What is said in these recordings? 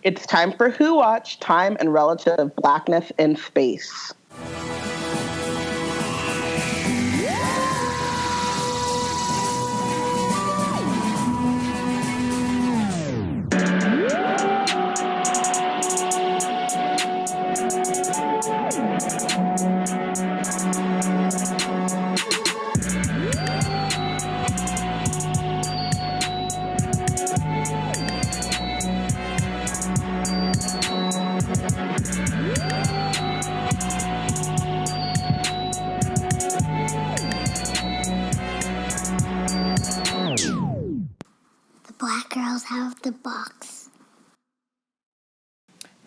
It's time for Who Watch, Time and Relative Blackness in Space. Black girls have the box.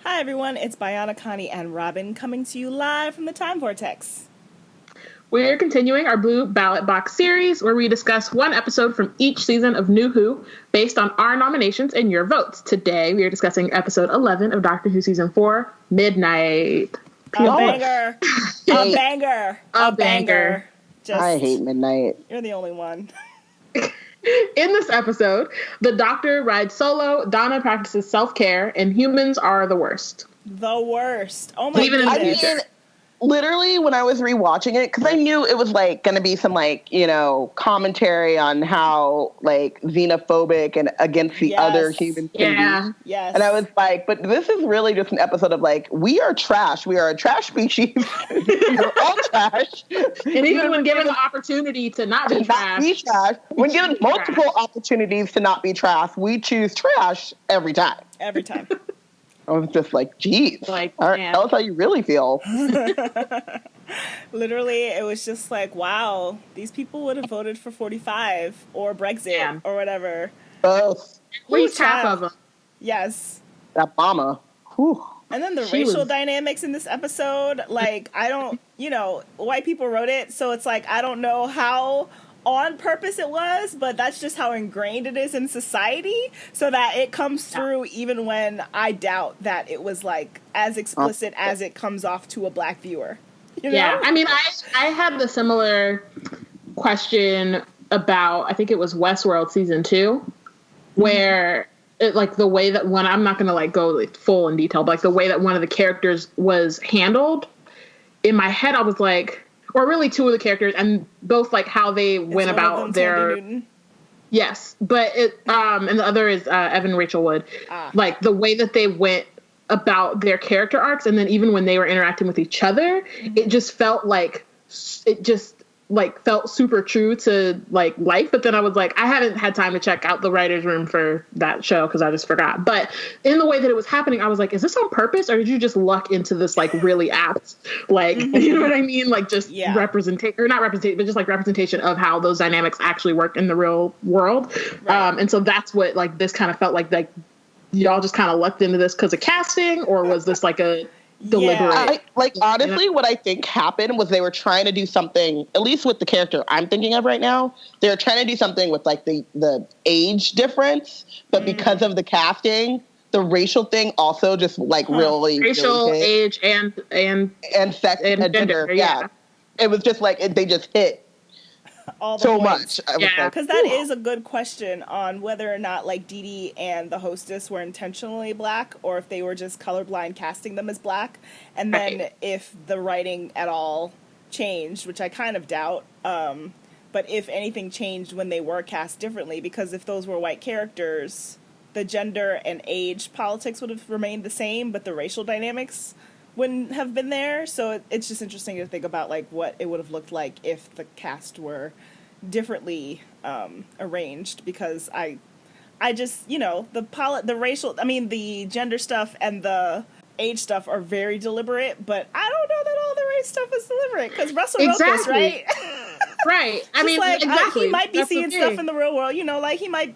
Hi everyone, it's Bayana, Connie, and Robin coming to you live from the Time Vortex. We're continuing our Blue Ballot Box series where we discuss one episode from each season of New Who based on our nominations and your votes. Today we are discussing episode 11 of Doctor Who Season 4, Midnight. A banger! A banger! A banger! I hate Midnight. You're the only one. In this episode, the Doctor rides solo, Donna practices self-care, and humans are the worst. The worst. Oh my Even goodness. in the future. Literally, when I was rewatching it, because I knew it was, like, going to be some, like, you know, commentary on how, like, xenophobic and against the other humans can be. Yes. And I was like, but this is really just an episode of, like, we are trash. We are a trash species. We're all trash. And even when given the opportunity to not be trash. When given multiple opportunities to not be trash, we choose trash every time. Every time. I was just like, geez. Like, all right, tell us how you really feel. Literally, it was just like, wow, these people would have voted for 45 or Brexit or whatever. Both. At least half of them. Yes. That Obama. Whew. And then the racial dynamics in this episode, like, I don't, you know, white people wrote it, so it's like, I don't know how on purpose it was, but that's just how ingrained it is in society, so that it comes through even when I doubt that it was, like, as explicit as it comes off to a black viewer. You know? Yeah, I mean, I had the similar question about, I think it was Westworld Season 2, where it, like, the way that one, I'm not going to, like, go like, full in detail, but, like, the way that one of the characters was handled, in my head I was like, or really two of the characters, and both, like, how they went about their... Yes, but it, and the other is Evan Rachel Wood. Like, the way that they went about their character arcs, and then even when they were interacting with each other, it just felt like, felt super true to, like, life. But then I was like, I haven't had time to check out the writer's room for that show because I just forgot. But in the way that it was happening, I was like, is this on purpose, or did you just luck into this, like, really apt, like, you know what I mean? Like, just representation, or not representation, but just, like, representation of how those dynamics actually work in the real world. Right. And so that's what, like, this kind of felt like y'all just kind of lucked into this because of casting, or was this, like, a deliberate? Honestly, what I think happened was they were trying to do something, at least with the character I'm thinking of right now, they were trying to do something with, like, the age difference, but because of the casting, the racial thing also just, like, really racial, age, and sex and gender. Yeah. It was just like they just hit all the so points. much. Because that is a good question on whether or not, like, Dee Dee and the hostess were intentionally black, or if they were just colorblind casting them as black, and then if the writing at all changed, which I kind of doubt, but if anything changed when they were cast differently, because if those were white characters, the gender and age politics would have remained the same, but the racial dynamics wouldn't have been there. So it's just interesting to think about, like, what it would have looked like if the cast were differently arranged, because I just, you know, the racial, I mean, the gender stuff and the age stuff are very deliberate, but I don't know that all the race stuff is deliberate, because Russell wrote this, right? Right. I mean, like, exactly. He might be seeing stuff in the real world, you know, like, he might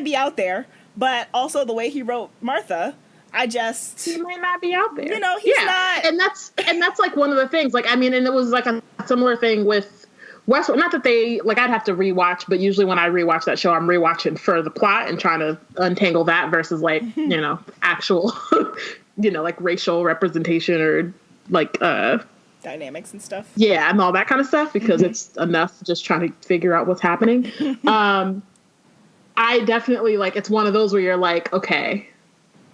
be out there, but also the way he wrote Martha, he might not be out there. You know, he's not. And that's like one of the things. Like, I mean, and it was like a similar thing with Westworld. Not that they, like, I'd have to rewatch, but usually when I rewatch that show, I'm rewatching for the plot and trying to untangle that versus, like, you know, actual, you know, like, racial representation or, like, dynamics and stuff. Yeah, and all that kind of stuff, because it's enough just trying to figure out what's happening. I definitely, like, it's one of those where you're like, okay,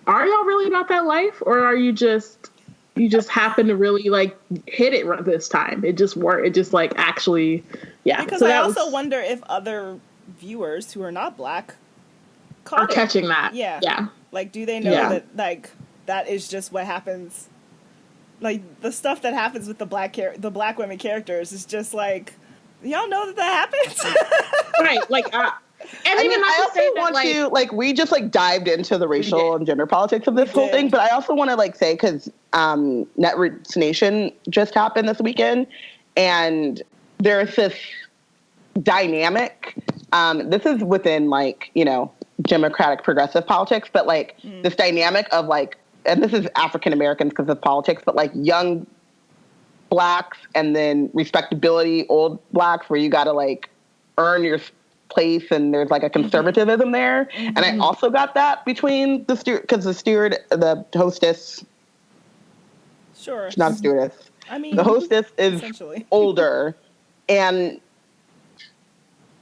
are y'all really about that life, or are you just happen to really like hit it this time? It just worked. It just like actually, yeah. Because So I that also was, wonder if other viewers who are not black are caught it. catching that. Yeah. Yeah. Like, do they know Yeah. that like that is just what happens? Like the stuff that happens with the black women characters is just like, y'all know that happens. Right. Like, and I even mean, not I to also say that, want like, to, like, we just, like, dived into the racial and gender politics of this whole thing, but I also want to, like, say, because Netroots Nation just happened this weekend, and there's this dynamic, this is within, like, you know, Democratic progressive politics, but, like, this dynamic of, like, and this is African Americans because of politics, but, like, young blacks and then respectability old blacks where you got to, like, earn your place, and there's like a conservatism there. And I also got that between the steward, because the hostess, Sure. she's not a stewardess. I mean, the hostess is essentially older and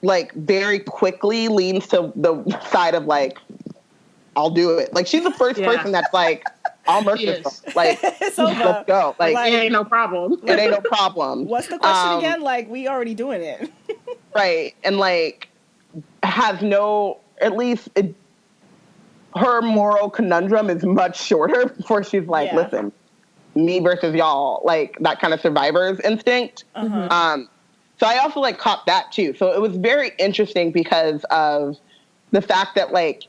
like very quickly leans to the side of like, I'll do it. Like she's the first person that's like, I'll murk this. Like, it's over. Let's go. Like, it ain't no problem. It ain't no problem. What's the question again? Like, we already doing it. Right. And like, has no, at least her moral conundrum is much shorter before she's like, listen, me versus y'all, like that kind of survivor's instinct. So I also like caught that too. So it was very interesting because of the fact that like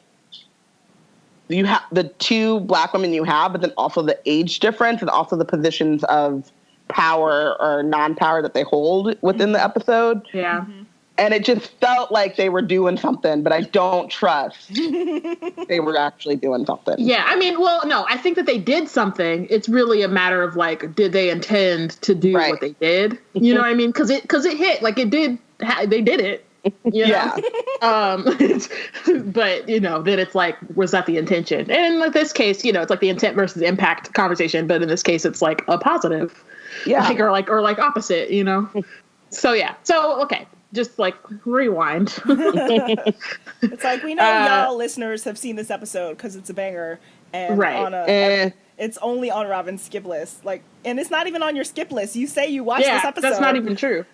you have the two black women you have, but then also the age difference and also the positions of power or non-power that they hold within the episode. Yeah. And it just felt like they were doing something, but I don't trust they were actually doing something. Yeah, I mean, well, no, I think that they did something. It's really a matter of like, did they intend to do what they did? You know what I mean? Because it hit, like it did. They did it. You know? But you know, then it's like, was that the intention? And in this case, you know, it's like the intent versus impact conversation. But in this case, it's like a positive, or like opposite. You know. So yeah. So okay. Just like rewind. It's like we know y'all listeners have seen this episode because it's a banger, and it's only on Robin's skip list. Like, and it's not even on your skip list. You say you watched this episode. That's not even true.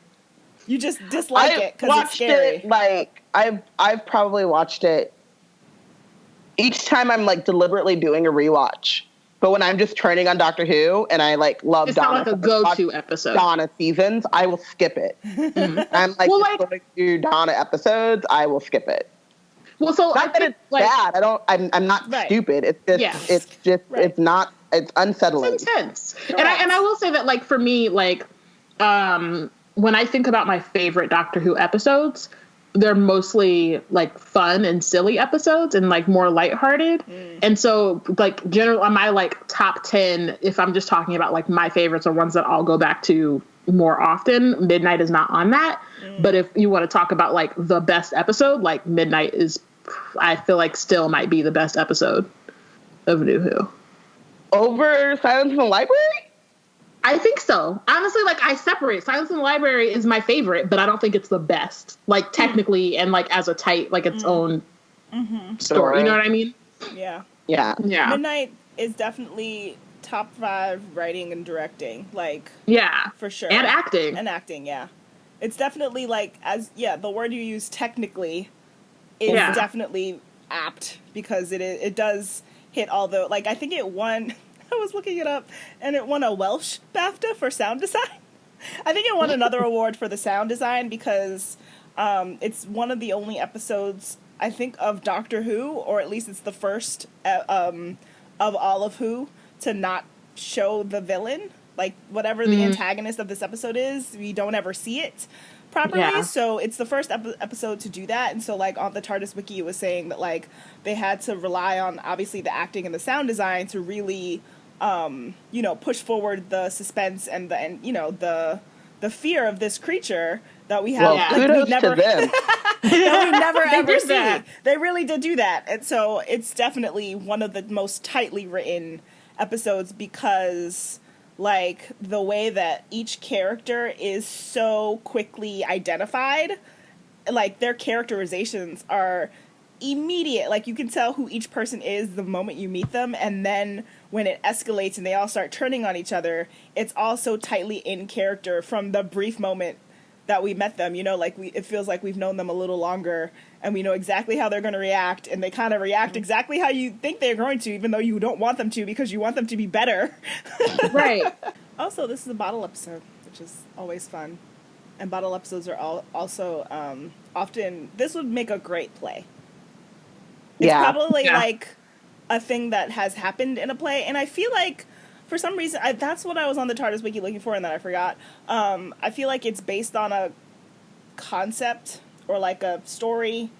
You just dislike it because it's scary. Like I've probably watched it each time I'm like deliberately doing a rewatch. But when I'm just turning on Doctor Who and I like love Donna, it's not like a go-to episode. Donna seasons, I will skip it. I'm like, going through Donna episodes, I will skip it. Well, so not that it's bad. I'm not stupid. It's just it's not. It's unsettling. It's intense. And I will say that like for me, like when I think about my favorite Doctor Who episodes, they're mostly like fun and silly episodes and like more lighthearted. And so like generally on my like top 10, if I'm just talking about like my favorites or ones that I'll go back to more often, Midnight is not on that. But if you want to talk about like the best episode, like Midnight is, I feel like still might be the best episode of New Who. Over Silence in the Library? I think so. Honestly, like I separate. Silence in the Library is my favorite, but I don't think it's the best. Like technically and like as a tight, like its own story. You know what I mean? Yeah. Yeah. Yeah. Midnight is definitely top 5 writing and directing. Like for sure. And acting. And acting, yeah. It's definitely like the word you use technically is definitely apt because it does hit all the like I think it won I was looking it up, and it won a Welsh BAFTA for sound design. I think it won another award for the sound design because it's one of the only episodes, I think, of Doctor Who, or at least it's the first of all of Who, to not show the villain. Like, whatever the antagonist of this episode is, we don't ever see it properly. Yeah. So it's the first episode to do that. And so, like, on the TARDIS Wiki, it was saying that, like, they had to rely on, obviously, the acting and the sound design to really... push forward the suspense and the fear of this creature that we have. Well, kudos to them. That we never ever see. That. They really did do that, and so it's definitely one of the most tightly written episodes because, like, the way that each character is so quickly identified, like their characterizations are immediate. Like, you can tell who each person is the moment you meet them, and then when it escalates and they all start turning on each other, it's all so tightly in character from the brief moment that we met them. You know, like, it feels like we've known them a little longer, and we know exactly how they're going to react, and they kind of react exactly how you think they're going to, even though you don't want them to, because you want them to be better. Right. Also, this is a bottle episode, which is always fun. And bottle episodes are also often, this would make a great play. It's probably like a thing that has happened in a play, and I feel like for some reason, that's what I was on the TARDIS wiki looking for, and then I forgot. I feel like it's based on a concept or like a story.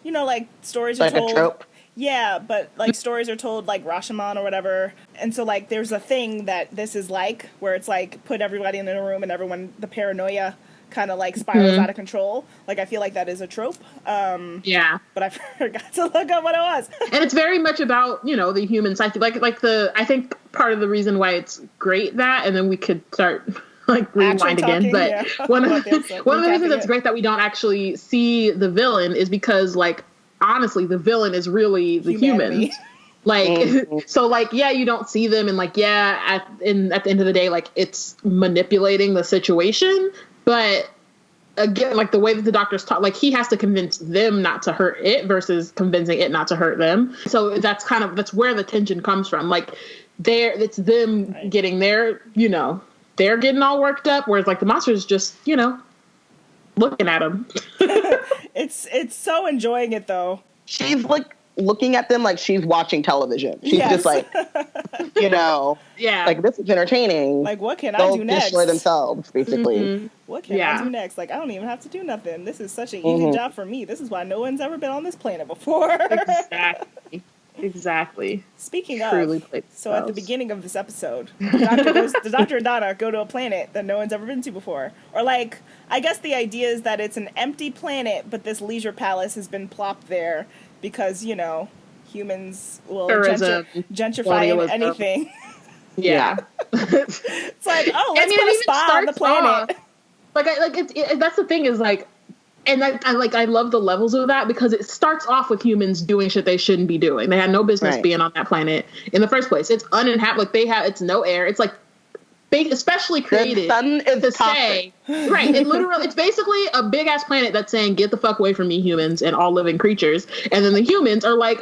You know, like stories are told. Like a trope. Yeah, but like stories are told like Rashomon or whatever, and so like there's a thing that this is like where it's like put everybody in a room and everyone, the paranoia kind of like spirals out of control. Like, I feel like that is a trope. Yeah. But I forgot to look up what it was. And it's very much about, you know, the human psyche. I think part of the reason why it's great that, and then we could start like rewind again. But one of the reasons it's great that we don't actually see the villain is because, like, honestly, the villain is really the humans. Like, so, like, yeah, you don't see them, and, like, yeah, at the end of the day, like, it's manipulating the situation. But again, like, the way that the doctors talk, like, he has to convince them not to hurt it versus convincing it not to hurt them. So that's where the tension comes from. Like, it's them getting their, you know, they're getting all worked up, whereas, like, the monster's just, you know, looking at them. It's so enjoying it, though. She's like looking at them like she's watching television. She's just like, you know, like, this is entertaining. Like, what can I do next? They'll destroy themselves, basically. What can I do next? Like, I don't even have to do nothing. This is such an easy job for me. This is why no one's ever been on this planet before. Exactly. Speaking of, so at the beginning of this episode, the doctor and Donna go to a planet that no one's ever been to before. Or, like, I guess the idea is that it's an empty planet, but this leisure palace has been plopped there because, you know, humans will gentrify anything. Yeah. It's like, oh, let's put a spa on the planet. That's the thing is, like, and I love the levels of that because it starts off with humans doing shit they shouldn't be doing. They had no business being on that planet in the first place. It's uninhabitable. Like, it's no air. It's like, especially created to say, right. It's basically a big ass planet that's saying, get the fuck away from me, humans, and all living creatures. And then the humans are like,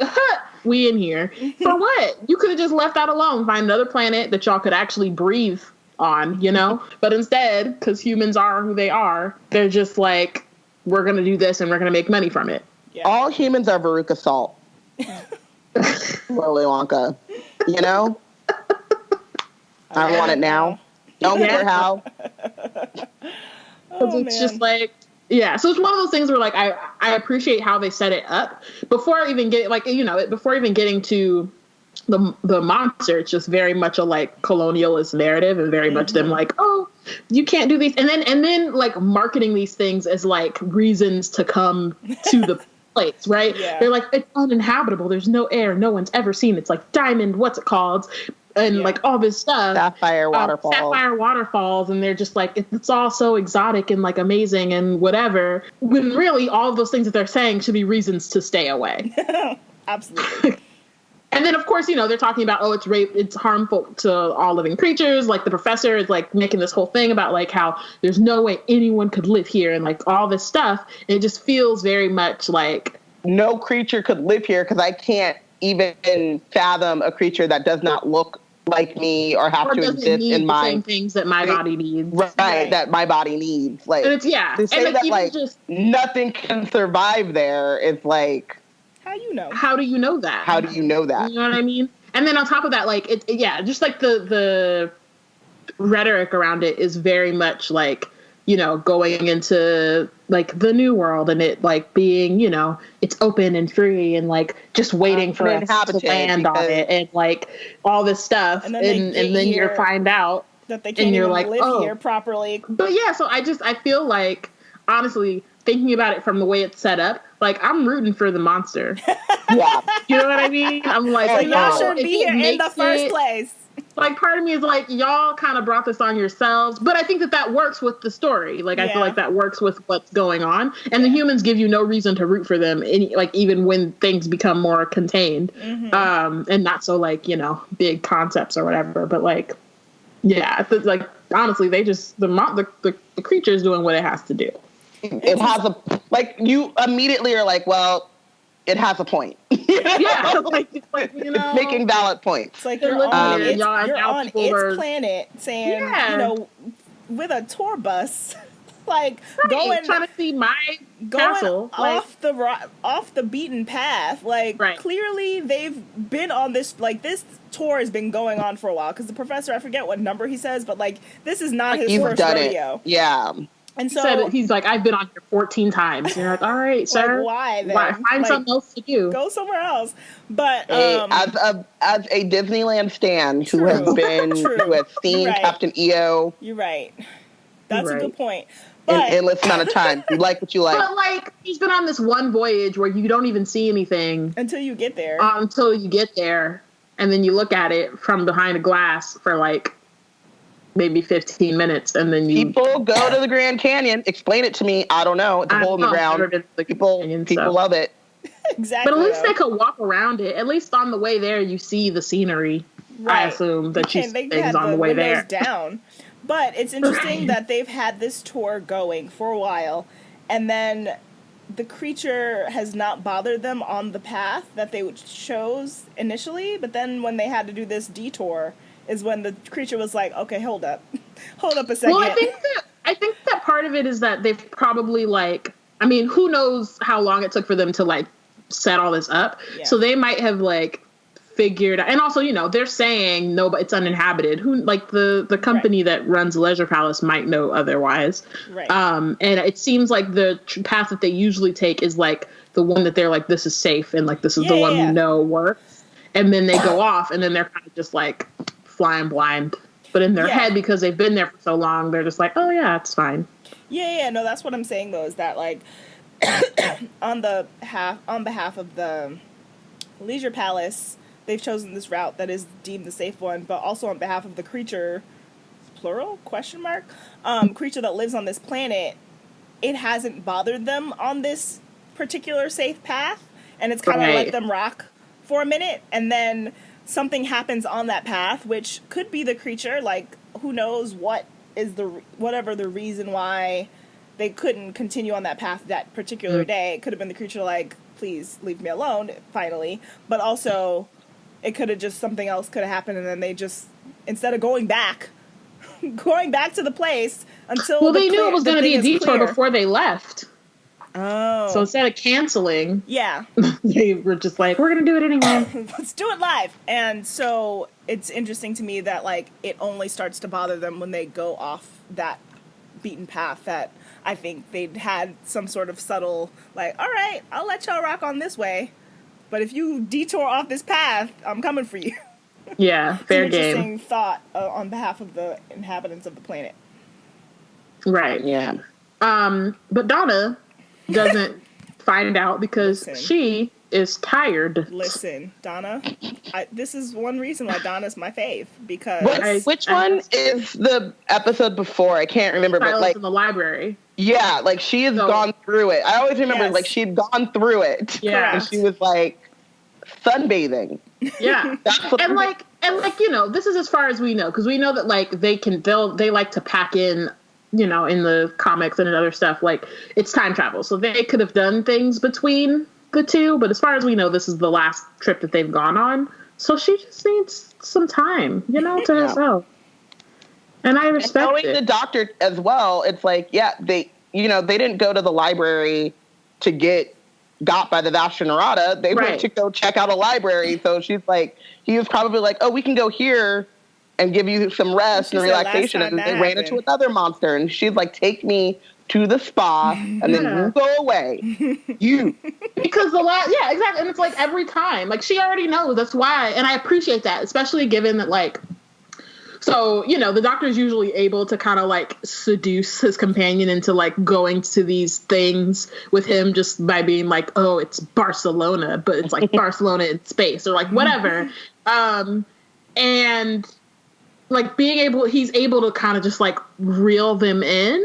we in here. For what? You could have just left that alone. Find another planet that y'all could actually breathe on, you know? But instead, because humans are who they are, they're just like, we're going to do this and we're going to make money from it. Yeah. All humans are Veruca Salt. Willy Wonka. You know? I want it now. Don't care how. It's just like, yeah. So it's one of those things where, like, I appreciate how they set it up before even getting to the monster. It's just very much a, like, colonialist narrative and very much them like, oh, you can't do these. And then like marketing these things as, like, reasons to come to the place, right? Yeah. They're like, it's uninhabitable. There's no air. No one's ever seen. It's like diamond, what's it called? And like all this stuff. Sapphire waterfalls. And they're just like, it's all so exotic and, like, amazing and whatever. When really all of those things that they're saying should be reasons to stay away. Absolutely. And then, of course, you know, they're talking about, oh, it's harmful to all living creatures. Like, the professor is, like, making this whole thing about, like, how there's no way anyone could live here and, like, all this stuff. And it just feels very much like, no creature could live here because I can't even fathom a creature that does not look like me or have to exist in my same things that my body needs. Right, that my body needs. Like, and it's, to say that, like, nothing can survive there is like, how do you know that? How do you know that? You know what I mean? And then on top of that, like, just like the rhetoric around it is very much like, you know, going into, like, the new world and it, like, being, you know, it's open and free and, like, just waiting for us to land on it and, like, all this stuff. And then you find out that they can't even live here properly. But yeah, so I feel like, honestly, thinking about it from the way it's set up, like, I'm rooting for the monster. Yeah. You know what I mean? I'm like, So you y'all know, shouldn't if be it here in the makes first it- place. Like, part of me is like, y'all kind of brought this on yourselves. But I think that works with the story. Like, I feel like that works with what's going on. And the humans give you no reason to root for them, like, even when things become more contained. And not so, like, you know, big concepts or whatever. But, like, yeah, like, honestly, they just, the creature is doing what it has to do. It has like, you immediately are like, well, it has a point. Yeah, like, you know, it's making valid points. It's like you're on its planet saying, you know, with a tour bus, like trying to see my castle, off the beaten path. Like clearly they've been on this, like, this tour has been going on for a while, because the professor, I forget what number he says, but like this is not his first rodeo. Yeah. And so he's like, I've been on here 14 times. And you're like, all right, sir. Like, why then? Find like, something else to do. Go somewhere else. But as a Disneyland stan who has seen Captain EO. You're right. That's a good point. But in less amount of time. You like what you like. But like, he's been on this one voyage where you don't even see anything until you get there. And then you look at it from behind a glass for like maybe 15 minutes, and then people go to the Grand Canyon. Explain it to me. I don't know. It's a hole in the ground. People love it. Exactly. But at least they could walk around it. At least on the way there, you see the scenery. Right. I assume that you see things on the way there. Down. But it's interesting that they've had this tour going for a while, and then the creature has not bothered them on the path that they chose initially. But then when they had to do this detour, is when the creature was like, okay, hold up a second. Well, I think that part of it is that they've probably, like, I mean, who knows how long it took for them to, like, set all this up. Yeah. So they might have, like, figured, and also, you know, they're saying no, but it's uninhabited. Who, like, the company that runs Leisure Palace might know otherwise. Right. And it seems like the path that they usually take is, like, the one that they're like, this is safe, and, like, this is the one we know works. And then they go off, and then they're kind of just, like, flying blind. But in their head, because they've been there for so long, they're just like, oh yeah, it's fine. Yeah, no, that's what I'm saying though, is that, like, on behalf of the Leisure Palace, they've chosen this route that is deemed the safe one, but also on behalf of the creature, plural, question mark, creature that lives on this planet, it hasn't bothered them on this particular safe path, and it's kind of let them rock for a minute, and then something happens on that path, which could be the creature. Like, who knows whatever the reason why they couldn't continue on that path that particular day. It could have been the creature like, please leave me alone, finally. But also, it could have just, something else could have happened, and then they just, instead of going back to the place until... Well, they knew it was going to be a detour before they left. Oh. So instead of canceling, yeah, they were just like, we're going to do it anyway. Let's do it live. And so it's interesting to me that, like, it only starts to bother them when they go off that beaten path, that I think they'd had some sort of subtle, like, all right, I'll let y'all rock on this way, but if you detour off this path, I'm coming for you. Yeah, fair game. Interesting thought on behalf of the inhabitants of the planet. Right. Yeah. But Donna doesn't find out because she is tired. Listen, Donna, this is one reason why Donna's my fave, because... Which one is the episode before? I can't remember, but, like... in the library. Yeah, like, she has gone through it. I always remember, like, she had gone through it. Yeah. And she was, like, sunbathing. Yeah. and like, you know, this is as far as we know, because we know that, like, they like to pack in, you know, in the comics and other stuff, like, it's time travel. So they could have done things between the two, but as far as we know, this is the last trip that they've gone on. So she just needs some time, you know, to herself. And I respect knowing the doctor as well, it's like, yeah, they didn't go to the library to got by the Vashta-Nerada. They went to go check out a library. So she's like, he was probably like, oh, we can go here and give you some rest and relaxation. And they ran into another monster. And she's like, take me to the spa and then you go away. Because exactly. And it's like every time, like, she already knows. That's why. And I appreciate that, especially given that, like, So, the doctor is usually able to kind of like seduce his companion into like going to these things with him just by being like, oh, it's Barcelona, but it's like Barcelona in space or like whatever. And like he's able to kind of just like reel them in.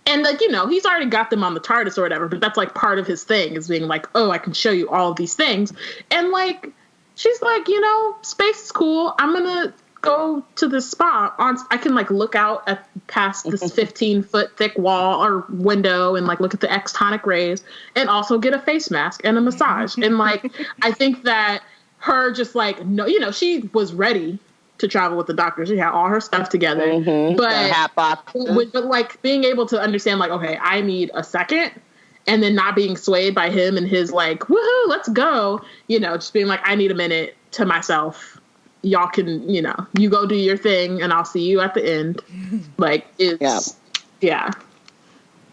And like, he's already got them on the TARDIS or whatever, but that's like part of his thing is being like, oh, I can show you all of these things. And like, she's like, space is cool. I'm going to go to this spot I can like look out at past this 15-foot thick wall or window and like look at the extonic rays and also get a face mask and a massage. And like, I think that her just like, no, she was ready to travel with the doctor. She had all her stuff together, but like being able to understand like, okay, I need a second, and then not being swayed by him and his like, woohoo, let's go, just being like, I need a minute to myself. Y'all can, you go do your thing and I'll see you at the end. Like it's, yeah,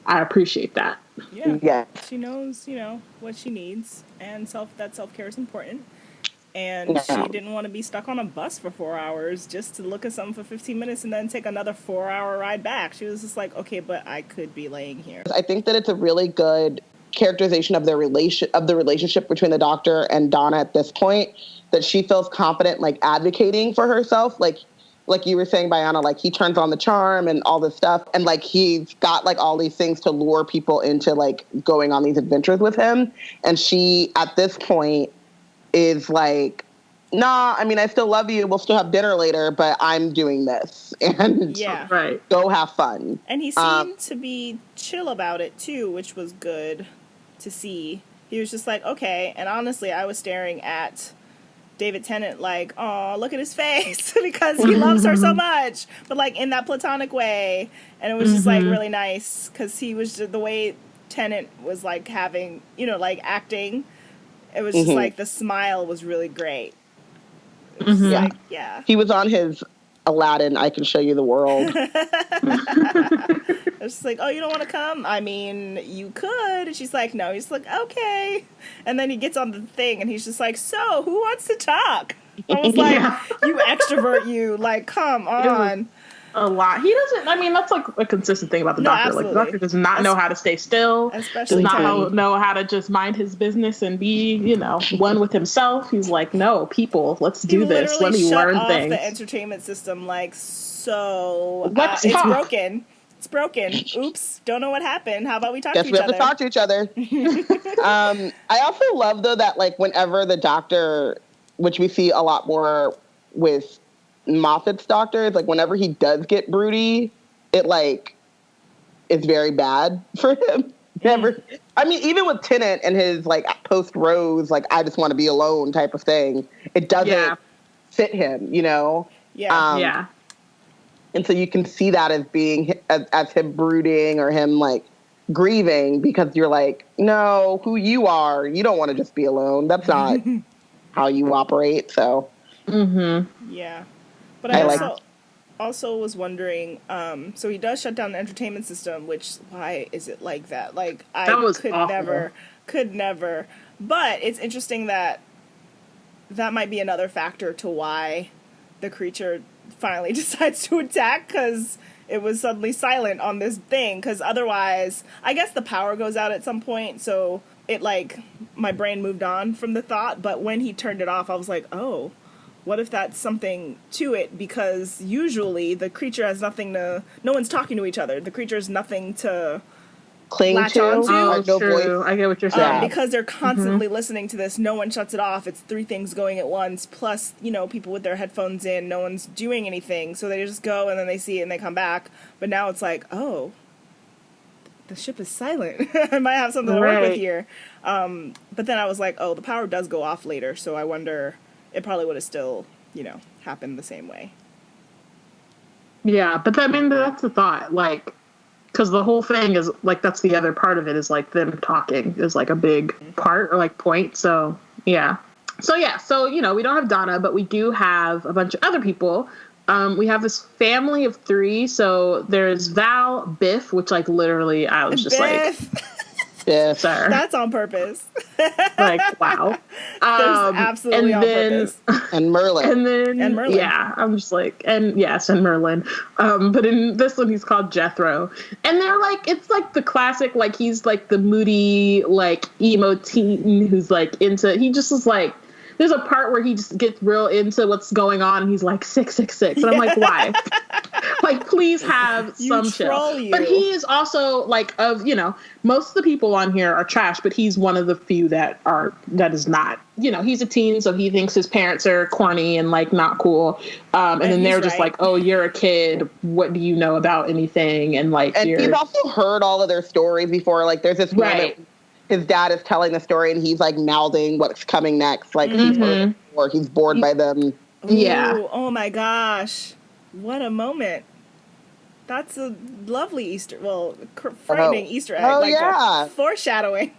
I appreciate that. Yeah. She knows, what she needs, and self-care is important. And she didn't want to be stuck on a bus for 4 hours just to look at something for 15 minutes and then take another 4-hour ride back. She was just like, okay, but I could be laying here. I think that it's a really good characterization of the relationship between the doctor and Donna at this point, that she feels confident like advocating for herself. Like you were saying, Bayana, like he turns on the charm and all this stuff. And like he's got like all these things to lure people into like going on these adventures with him. And she, at this point, is like, nah, I mean, I still love you. We'll still have dinner later, but I'm doing this. And go have fun. And he seemed to be chill about it, too, which was good to see. He was just like, okay. And honestly, I was staring at David Tennant like, oh, look at his face, because he loves her so much. But, like, in that platonic way. And it was just, like, really nice, because he was just, the way Tennant was, like, having, like, acting. It was just like the smile was really great. It was like, he was on his Aladdin, I can show you the world. It's just like, oh, you don't want to come? I mean, you could. And she's like, no. He's like, okay. And then he gets on the thing and he's just like, so who wants to talk? I was like, you extrovert, you. Like, come on. A lot. He doesn't, I mean, that's like a consistent thing about the doctor. Absolutely. Like the doctor does not know how to stay still. Especially does not know how to just mind his business and be, one with himself. He's like, no, people, let's do this. Let me learn things. The entertainment system, like, so it's broken. It's broken. Oops. Don't know what happened. How about we talk to each other? Guess we have to talk to each other. I also love, though, that, like, whenever the doctor, which we see a lot more with Moffat's doctor, is like whenever he does get broody, it like is very bad for him. Never. I mean, even with Tennant and his like post Rose, like I just want to be alone type of thing, it doesn't fit him, Yeah. And so you can see that as being as him brooding or him like grieving, because you're like, no, who you are, you don't want to just be alone. That's not how you operate. So. Yeah. But I also was wondering, so he does shut down the entertainment system, which, why is it like that? Like, I could never. But it's interesting that might be another factor to why the creature finally decides to attack, because it was suddenly silent on this thing. Because otherwise, I guess the power goes out at some point, so it, like, my brain moved on from the thought. But when he turned it off, I was like, oh, what if that's something to it? Because usually the creature has nothing to... No one's talking to each other. The creature has nothing to cling latch to. onto. Oh, no true. I get what you're saying. Because they're constantly listening to this. No one shuts it off. It's 3 things going at once. Plus, people with their headphones in. No one's doing anything. So they just go and then they see it and they come back. But now it's like, oh, the ship is silent. I might have something to work with here. But then I was like, oh, the power does go off later. So I wonder... It probably would have still, happened the same way. Yeah, but I mean, that's the thought. Like, because the whole thing is, like, that's the other part of it is, like, them talking is, like, a big part or, like, point. So, yeah. So, we don't have Donna, but we do have a bunch of other people. We have this family of 3. So there's Val, Biff, which, like, literally, I was just Biff. like... Biff. sir. That's on purpose. Like, wow. That's absolutely on purpose. And Merlin. And Merlin. Yeah, I'm just like, and yes, and Merlin. But in this one, he's called Jethro. And they're like, it's like the classic, like, he's like the moody, like, emo teen who's like he just is like, there's a part where he just gets real into what's going on and he's like 666. And I'm like, why? Like, please have some chill. You. But he is also like most of the people on here are trash, but he's one of the few that is not. He's a teen, so he thinks his parents are corny and like not cool. And then they're just like, oh, you're a kid. What do you know about anything? And like, he's also heard all of their stories before. Like, there's this moment his dad is telling the story and he's like mouthing what's coming next. Like he's bored by them. Ooh, yeah. Oh my gosh. What a moment. That's a lovely frightening Easter egg. Oh, like yeah. Foreshadowing.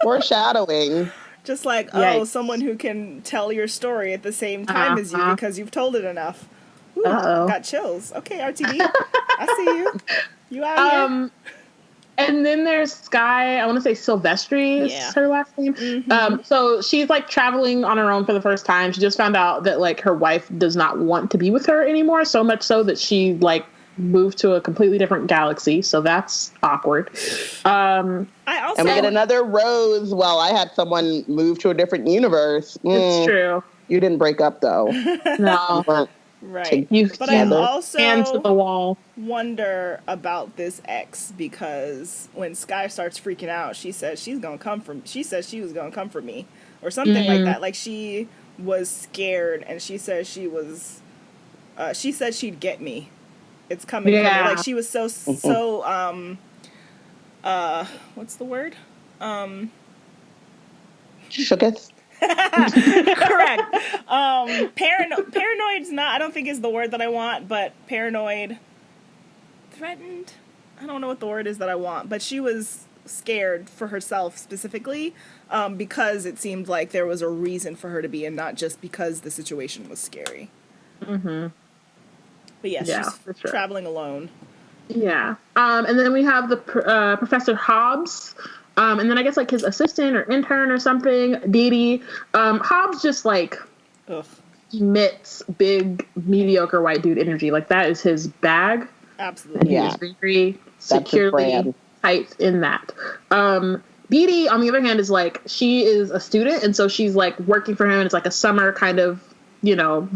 Foreshadowing. Just like, someone who can tell your story at the same time as you because you've told it enough. Ooh, got chills. Okay, RTD. I see you. You out here. And then there's Sky, I want to say Silvestri is her last name. Mm-hmm. So she's like traveling on her own for the first time. She just found out that like her wife does not want to be with her anymore, so much so that she like moved to a completely different galaxy. So that's awkward. And we get another Rose. Well, I had someone move to a different universe. It's true. You didn't break up though. No. Right. But I also hands to the wall. Wonder about this ex, because when Sky starts freaking out, she says she was gonna come for me or something like that. Like, she was scared and she said she said she'd get me. It's coming for me. Like, she was so what's the word? Shooketh. Correct. Paranoid's not, I don't think is the word that I want, but paranoid, threatened, I don't know what the word is that I want, but she was scared for herself specifically, because it seemed like there was a reason for her to be, and not just because the situation was scary. Mm-hmm. But she's traveling alone. Yeah. And then we have the Professor Hobbs. And then I guess like his assistant or intern or something, Dee Dee. Hobbs just like emits big, mediocre white dude energy. Like, that is his bag. Absolutely. He's very securely tight in that. Dee Dee, on the other hand, is like, she is a student, and so she's like working for him, and it's like a summer kind of,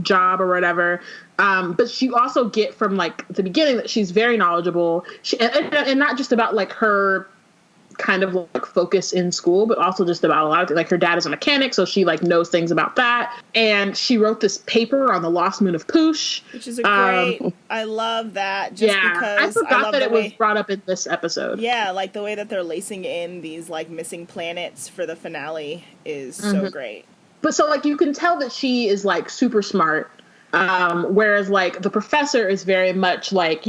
job or whatever. But you also get from like the beginning that she's very knowledgeable. And not just about like her kind of like focus in school, but also just about a lot of things. Like, her dad is a mechanic, so she like knows things about that. And she wrote this paper on the lost moon of Poosh, which is a great. I love that. Because I forgot that it was brought up in this episode. Yeah, like the way that they're lacing in these like missing planets for the finale is so great. But so like you can tell that she is like super smart. Whereas like the professor is very much like,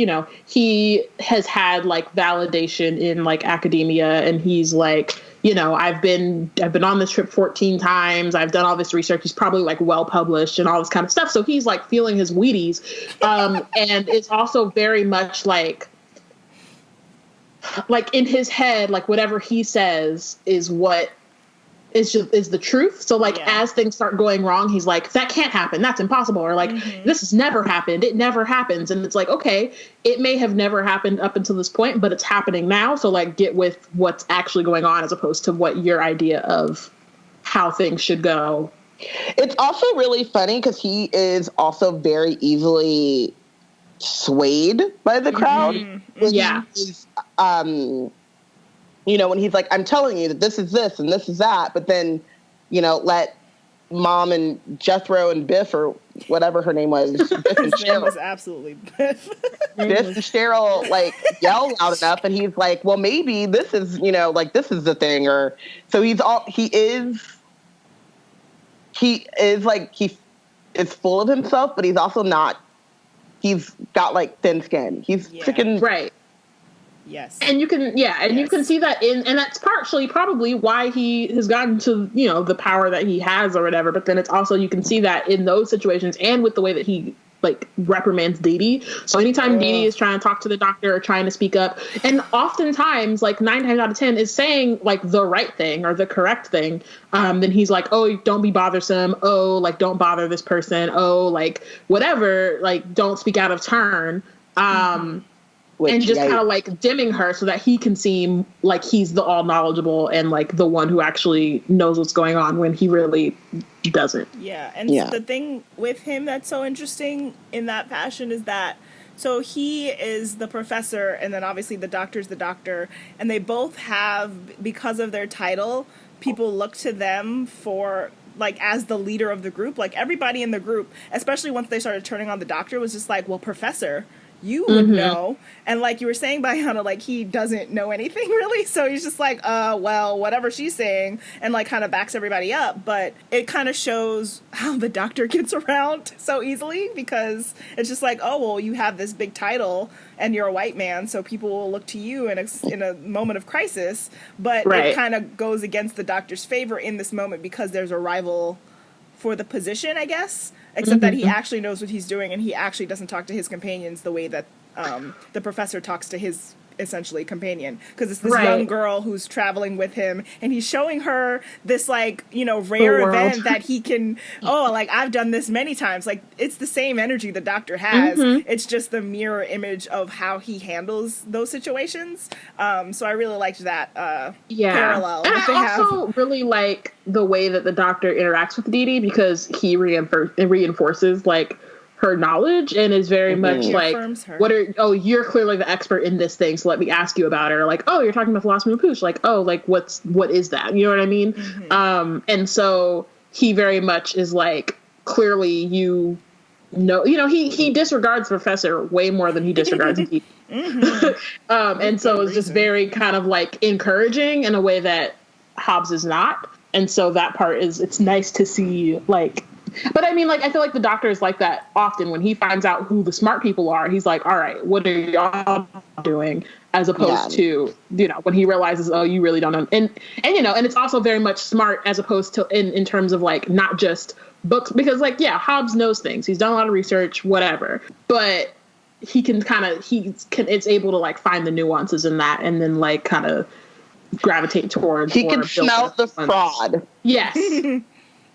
he has had like validation in like academia, and he's like, I've been on this trip 14 times. I've done all this research. He's probably like well published and all this kind of stuff. So he's like feeling his Wheaties. And it's also very much like in his head, like whatever he says is what is the truth. So like as things start going wrong, he's like, that can't happen, that's impossible, or like this has never happened, it never happens. And it's like, okay, it may have never happened up until this point, but it's happening now, so like get with what's actually going on as opposed to what your idea of how things should go. It's also really funny because he is also very easily swayed by the crowd. When he's like, I'm telling you that this is this and this is that, but then, let Mom and Jethro and Biff, or whatever her name was, Biff and His name was absolutely Biff. Biff and Cheryl, like, yell loud enough, and he's like, well, maybe this is, this is the thing, or, so he is full of himself, but he's also not, he's got, like, thin skin. He's freaking... Right. Yes. And you can, you can see that and that's partially probably why he has gotten to, the power that he has or whatever. But then it's also, you can see that in those situations and with the way that he like reprimands Dee Dee. So anytime Dee Dee is trying to talk to the doctor or trying to speak up, and oftentimes like 9 times out of 10 is saying like the right thing or the correct thing, then he's like, oh, don't be bothersome. Oh, like don't bother this person. Oh, like whatever, like don't speak out of turn. And just kind of like dimming her so that he can seem like he's the all knowledgeable and like the one who actually knows what's going on when he really doesn't. Yeah. And the thing with him that's so interesting in that fashion is that, so he is the professor and then obviously the doctor's the doctor, and they both have, because of their title, people look to them for like as the leader of the group. Like everybody in the group, especially once they started turning on the doctor, was just like, well, professor, you would know. And like you were saying, Bayana, like he doesn't know anything really, so he's just like, well, whatever she's saying, and like kind of backs everybody up. But it kind of shows how the doctor gets around so easily, because it's just like, oh, well, you have this big title and you're a white man, so people will look to you in a moment of crisis. But it kind of goes against the doctor's favor in this moment because there's a rival for the position, I guess, except that he actually knows what he's doing and he actually doesn't talk to his companions the way that the professor talks to his essentially companion, because it's this young girl who's traveling with him and he's showing her this like, you know, rare event that he can, like I've done this many times. Like it's the same energy the doctor has. It's just the mirror image of how he handles those situations. So I really liked that parallel. And I also really like the way that the doctor interacts with Dee Dee, because he reinforces like her knowledge and is very much like, you're clearly the expert in this thing, so let me ask you about her. Like, oh, you're talking about philosophy and pooch. Like, oh, like what is that? You know what I mean? And so he very much is like, clearly he disregards the professor way more than he disregards Dee. And so it's just very kind of like encouraging in a way that Hobbs is not. And so that part it's nice to see, like, but I mean, like, I feel like the doctor is like that often. When he finds out who the smart people are, he's like, all right, what are y'all doing? As opposed to, you know, when he realizes, oh, you really don't know. And you know, and it's also very much smart as opposed to in terms of like, not just books, because like, yeah, Hobbs knows things. He's done a lot of research, whatever, but he can it's able to like find the nuances in that and then like kind of gravitate towards. He can smell the fraud. Yes.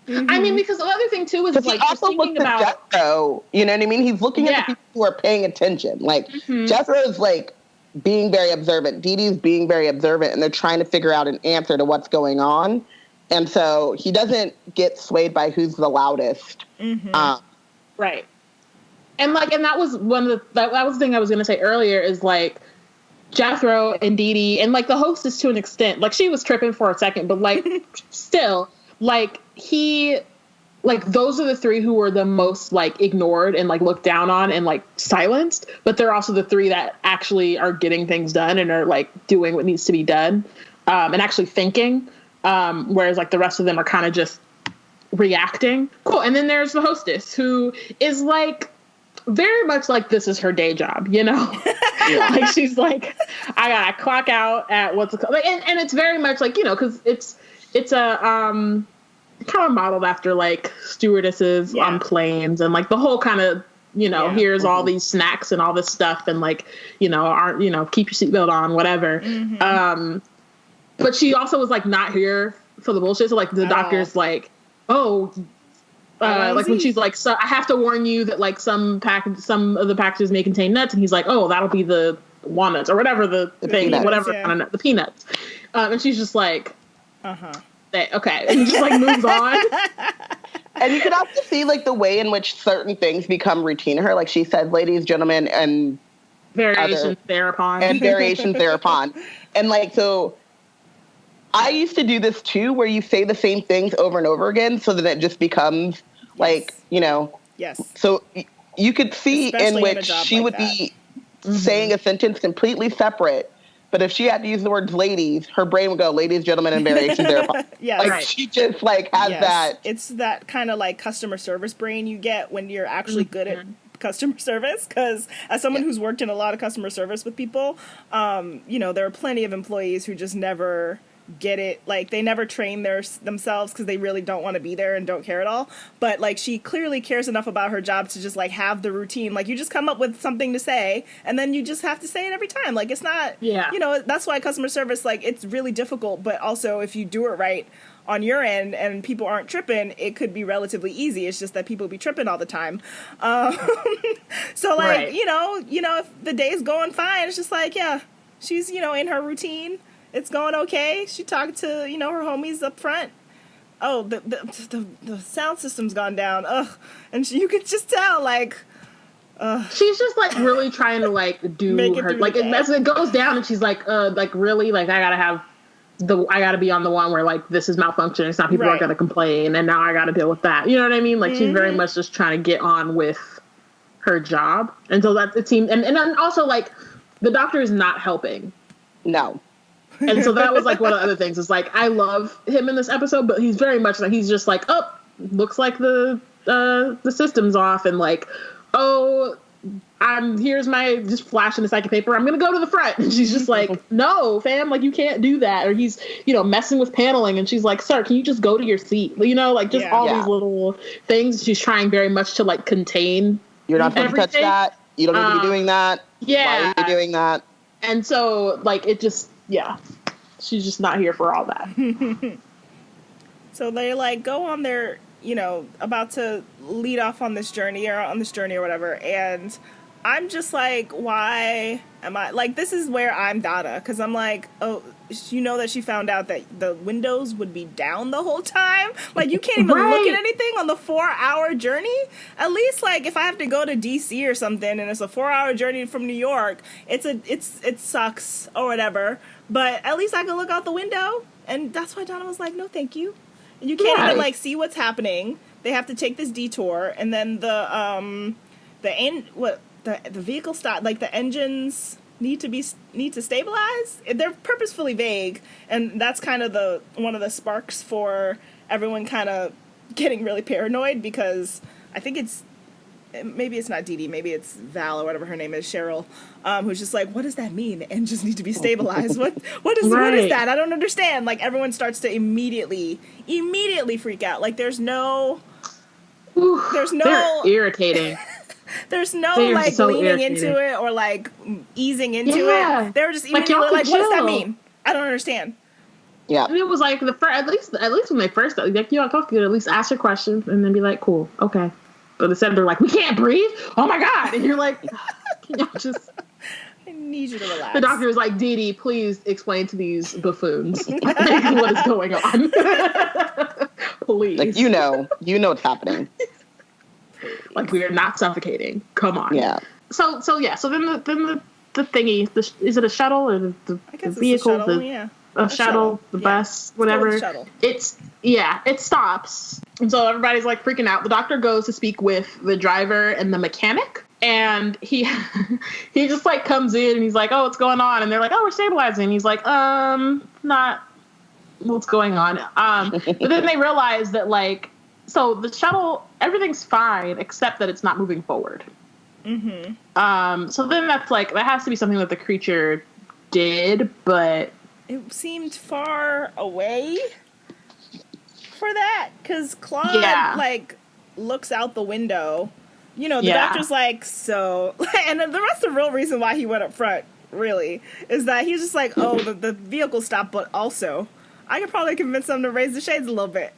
I mean, because the other thing too is like he also looks at Jethro. You know what I mean? He's looking at the people who are paying attention. Like Jethro's like being very observant. Dee Dee's being very observant, and they're trying to figure out an answer to what's going on. And so he doesn't get swayed by who's the loudest. Right. And like, and that was that was the thing I was going to say earlier is like Jethro and Dee Dee and like the hostess to an extent. Like she was tripping for a second, but like still. Like those are the three who were the most like ignored and like looked down on and like silenced, but they're also the three that actually are getting things done and are like doing what needs to be done, and actually thinking, whereas like the rest of them are kind of just reacting. Cool. And then there's the hostess who is like very much like this is her day job, you know? Like she's like, I gotta clock out at what's it called? Like, and it's very much like, you know, because it's a kind of modeled after like stewardesses on planes and like the whole kind of, you know, here's all these snacks and all this stuff and like, you know, keep your seatbelt on, whatever. But she also was like not here for the bullshit. So like the doctor's like, like when she's like, so I have to warn you that like some of the packages may contain nuts, and he's like, oh, that'll be the walnuts or whatever the thing, peanuts, whatever kind of nut, the peanuts. And she's just like, okay, and just like moves on. And you could also see like the way in which certain things become routine to her. Like she said, ladies, gentlemen, and variations thereupon. And variations thereupon. And like, so I used to do this too, where you say the same things over and over again so that it just becomes like, you know. Yes. So you could see especially in which she would be saying a sentence completely separate. But if she had to use the words ladies, her brain would go, ladies, gentlemen, and variations thereupon. She just like has that. It's that kind of like customer service brain you get when you're actually good at customer service. Because as someone who's worked in a lot of customer service with people, you know, there are plenty of employees who just never get it. Like, they never train themselves because they really don't want to be there and don't care at all. But, like, she clearly cares enough about her job to just, like, have the routine. Like, you just come up with something to say, and then you just have to say it every time. Like, it's not, you know, that's why customer service, like, it's really difficult. But also, if you do it right on your end and people aren't tripping, it could be relatively easy. It's just that people be tripping all the time. So, like, you know, if the day's going fine, it's just like, yeah, she's, you know, in her routine. It's going okay. She talked to, you know, her homies up front. Oh, the sound system's gone down. Ugh. And you could just tell, like... she's just, like, really trying to, like, do her... Like, as it goes down, and she's like, really? Like, I gotta be on the one where, like, this is malfunctioning. It's not people are gonna complain, and now I gotta deal with that. You know what I mean? Like, she's very much just trying to get on with her job. And so that it seemed... And then also, like, the doctor is not helping. No. And so that was, like, one of the other things. Is like, I love him in this episode, but he's very much like, he's just like, oh, looks like the system's off, and like, oh, here's my just flashing the stack of paper. I'm gonna go to the front, and she's just like, no, fam, like, you can't do that. Or he's, you know, messing with paneling, and she's like, sir, can you just go to your seat? You know, like, just all these little things. She's trying very much to, like, contain. You're not supposed to touch that. You don't need to be doing that. Yeah, why are you doing that? And so, like, it just. Yeah, she's just not here for all that. So they, like, go on their, you know, about to lead off on this journey or whatever, and I'm just like, why am I, like, this is where I'm Donna, because I'm like, oh, you know that she found out that the windows would be down the whole time? Like, you can't even look at anything on the 4-hour journey? At least, like, if I have to go to DC or something, and it's a 4-hour journey from New York, it sucks, or whatever. But at least I can look out the window, and that's why Donna was like, no, thank you. And you can't even, like, see what's happening. They have to take this detour, and then the vehicle stop, like, the engines need to stabilize. They're purposefully vague, and that's kind of one of the sparks for everyone kind of getting really paranoid, because I think maybe it's not Dee Dee, maybe it's Val or whatever her name is, Cheryl, who's just like, what does that mean? The engines need to be stabilized. What is that? I don't understand. Like, everyone starts to immediately freak out. Like, there's no they're irritating. There's no, like, so leaning irritating into it or, like, easing into it. They were just immediately like, what does that mean? I don't understand. Yeah. And it was like at least when they first, like, you know, could at least ask your questions and then be like, cool, okay. But instead they're like, we can't breathe. Oh my God. And you're like, can you just... I need you to relax. The doctor was like, Dee Dee, please explain to these buffoons what is going on. Please. Like, you know what's happening. Like, we are not suffocating. Come on. Yeah. So then the thingy, is it a shuttle or the vehicle? A shuttle, the bus, whatever. It stops. And so everybody's, like, freaking out. The doctor goes to speak with the driver and the mechanic. And he just, like, comes in and he's like, oh, what's going on? And they're like, oh, we're stabilizing. And he's like, not what's going on. But then they realize that, like, so the shuttle, everything's fine except that it's not moving forward. Mm-hmm. So then that's, like, that has to be something that the creature did, but... It seemed far away for that, because Claude, like, looks out the window. You know, the doctor's like, so... And the rest of the real reason why he went up front, really, is that he's just like, oh, the vehicle stopped, but also, I could probably convince them to raise the shades a little bit.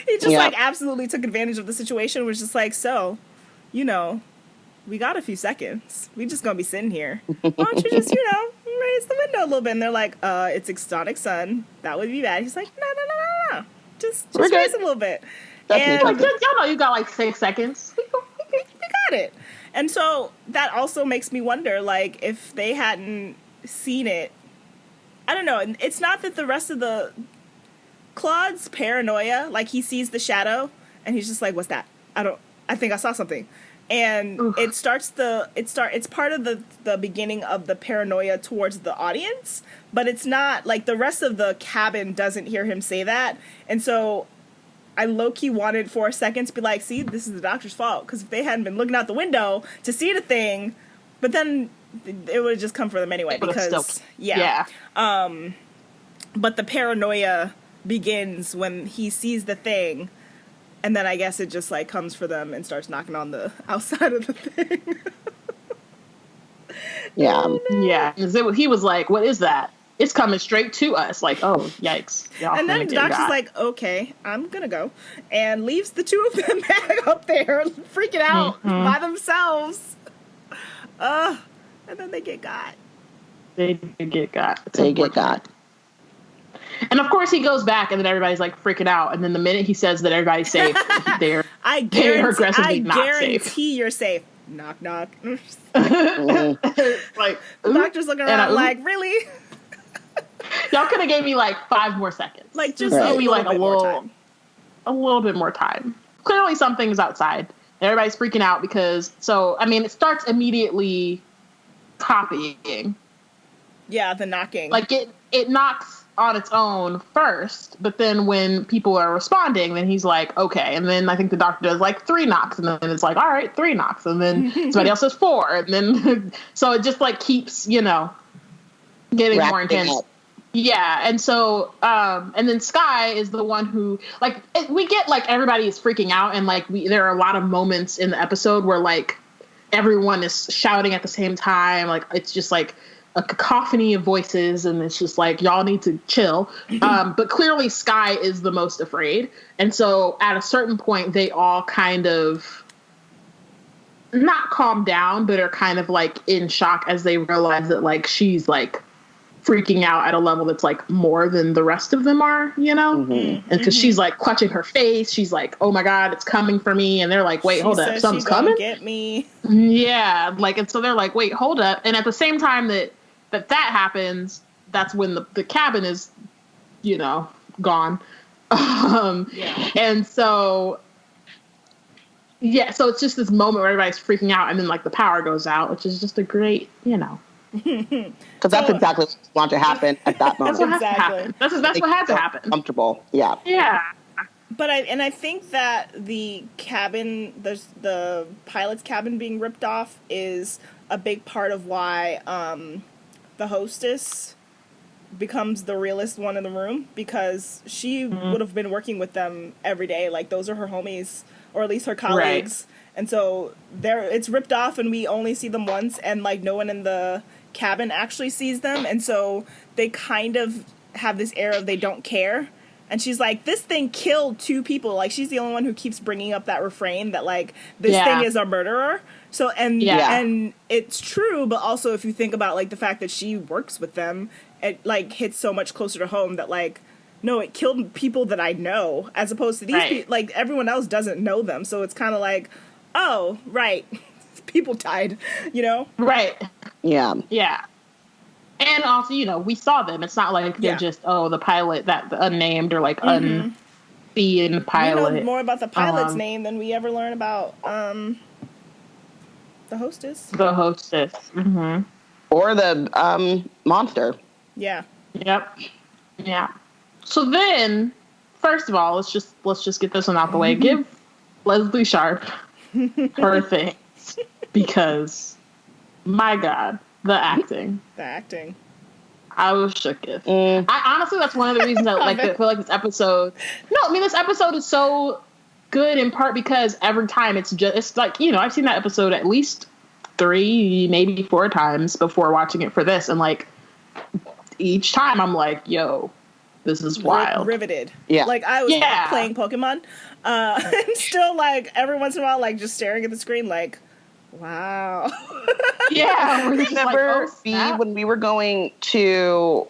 He just, like, absolutely took advantage of the situation, was just like, so, you know, we got a few seconds. We just gonna be sitting here. Why don't you just, you know, raise the window a little bit? And they're like, it's exotic sun. That would be bad. He's like, no. Just raise it a little bit. And like, y'all know you got, like, 6 seconds. We got it. And so that also makes me wonder, like, if they hadn't seen it, I don't know. It's not that the rest of the... Claude's paranoia, like, he sees the shadow, and he's just like, what's that? I think I saw something. And it's part of the beginning of the paranoia towards the audience, but it's not, like, the rest of the cabin doesn't hear him say that. And so I low-key wanted for a second to be like, see, this is the doctor's fault, because if they hadn't been looking out the window to see the thing, but then it would have just come for them anyway, because But the paranoia begins when he sees the thing, and then I guess it just like comes for them and starts knocking on the outside of the thing. Yeah. Yeah. He was like, what is that? It's coming straight to us. Like, oh, yikes. Y'all And then gonna the get doctor's got. like, okay, I'm gonna go. And leaves the two of them back up there, freaking out by themselves. And then they get got. They get got. They get got. And of course he goes back and then everybody's like freaking out. And then the minute he says that everybody's safe, they're aggressively not safe. I guarantee you're safe. Knock, knock. Like, the doctor's looking around like, really? Y'all could have gave me like 5 more seconds. Like, just give me like a little bit more time. Clearly something's outside. Everybody's freaking out because, it starts immediately copying. Yeah, the knocking. Like, it knocks on its own first, but then when people are responding, then he's like, okay. And then I think the doctor does like 3 knocks, and then it's like, all right, 3 knocks. And then somebody else says 4. And then, so it just like keeps, getting more intense. Up. Yeah. And so, and then Sky is the one who, like, we get like everybody is freaking out, and like there are a lot of moments in the episode where like everyone is shouting at the same time. Like, it's just like a cacophony of voices, and it's just like, y'all need to chill. But clearly Sky is the most afraid. And so at a certain point, they all kind of not calm down, but are kind of like in shock as they realize that like she's like freaking out at a level that's like more than the rest of them are, And because she's like clutching her face, she's like, oh my God, it's coming for me. And they're like, wait, hold up, something's coming. Get me. Yeah. Like, and so they're like, wait, hold up. And at the same time that happens, that's when the cabin is, gone. And so, yeah, so it's just this moment where everybody's freaking out, and then like the power goes out, which is just a great, Because that's exactly what you want to happen at that moment. That's what has to happen. That's what had to happen. Comfortable. Yeah. Yeah. But I think that the cabin, the pilot's cabin being ripped off is a big part of why the hostess becomes the realest one in the room, because she would have been working with them every day. Like, those are her homies, or at least her colleagues. Right. And so it's ripped off, and we only see them once, and like no one in the cabin actually sees them. And so they kind of have this air of they don't care. And she's like, this thing killed 2 people. Like, she's the only one who keeps bringing up that refrain that, like, this thing is a murderer. So, and it's true, but also if you think about, like, the fact that she works with them, it, like, hits so much closer to home that, like, no, it killed people that I know, as opposed to these people, like, everyone else doesn't know them. So it's kind of like, oh, right, people died, Right. Yeah. Yeah. And also, we saw them. It's not like they're just, the pilot, that the unnamed or like unseen pilot. We know more about the pilot's name than we ever learn about the hostess. The hostess. Mm-hmm. Or the monster. Yeah. Yep. Yeah. So then, first of all, let's just get this one out the way. Give Leslie Sharp her things, because my God. The acting. I was shooketh. I honestly, that's one of the reasons that I feel like this episode. No, I mean, this episode is so good in part because every time it's like, I've seen that episode at least 3, maybe 4 times before watching it for this, and like each time I'm like, yo, this is wild. Riveted. Yeah. Like, I was playing Pokemon, and still like every once in a while, like just staring at the screen, like, wow. Yeah. Remember when we were going to,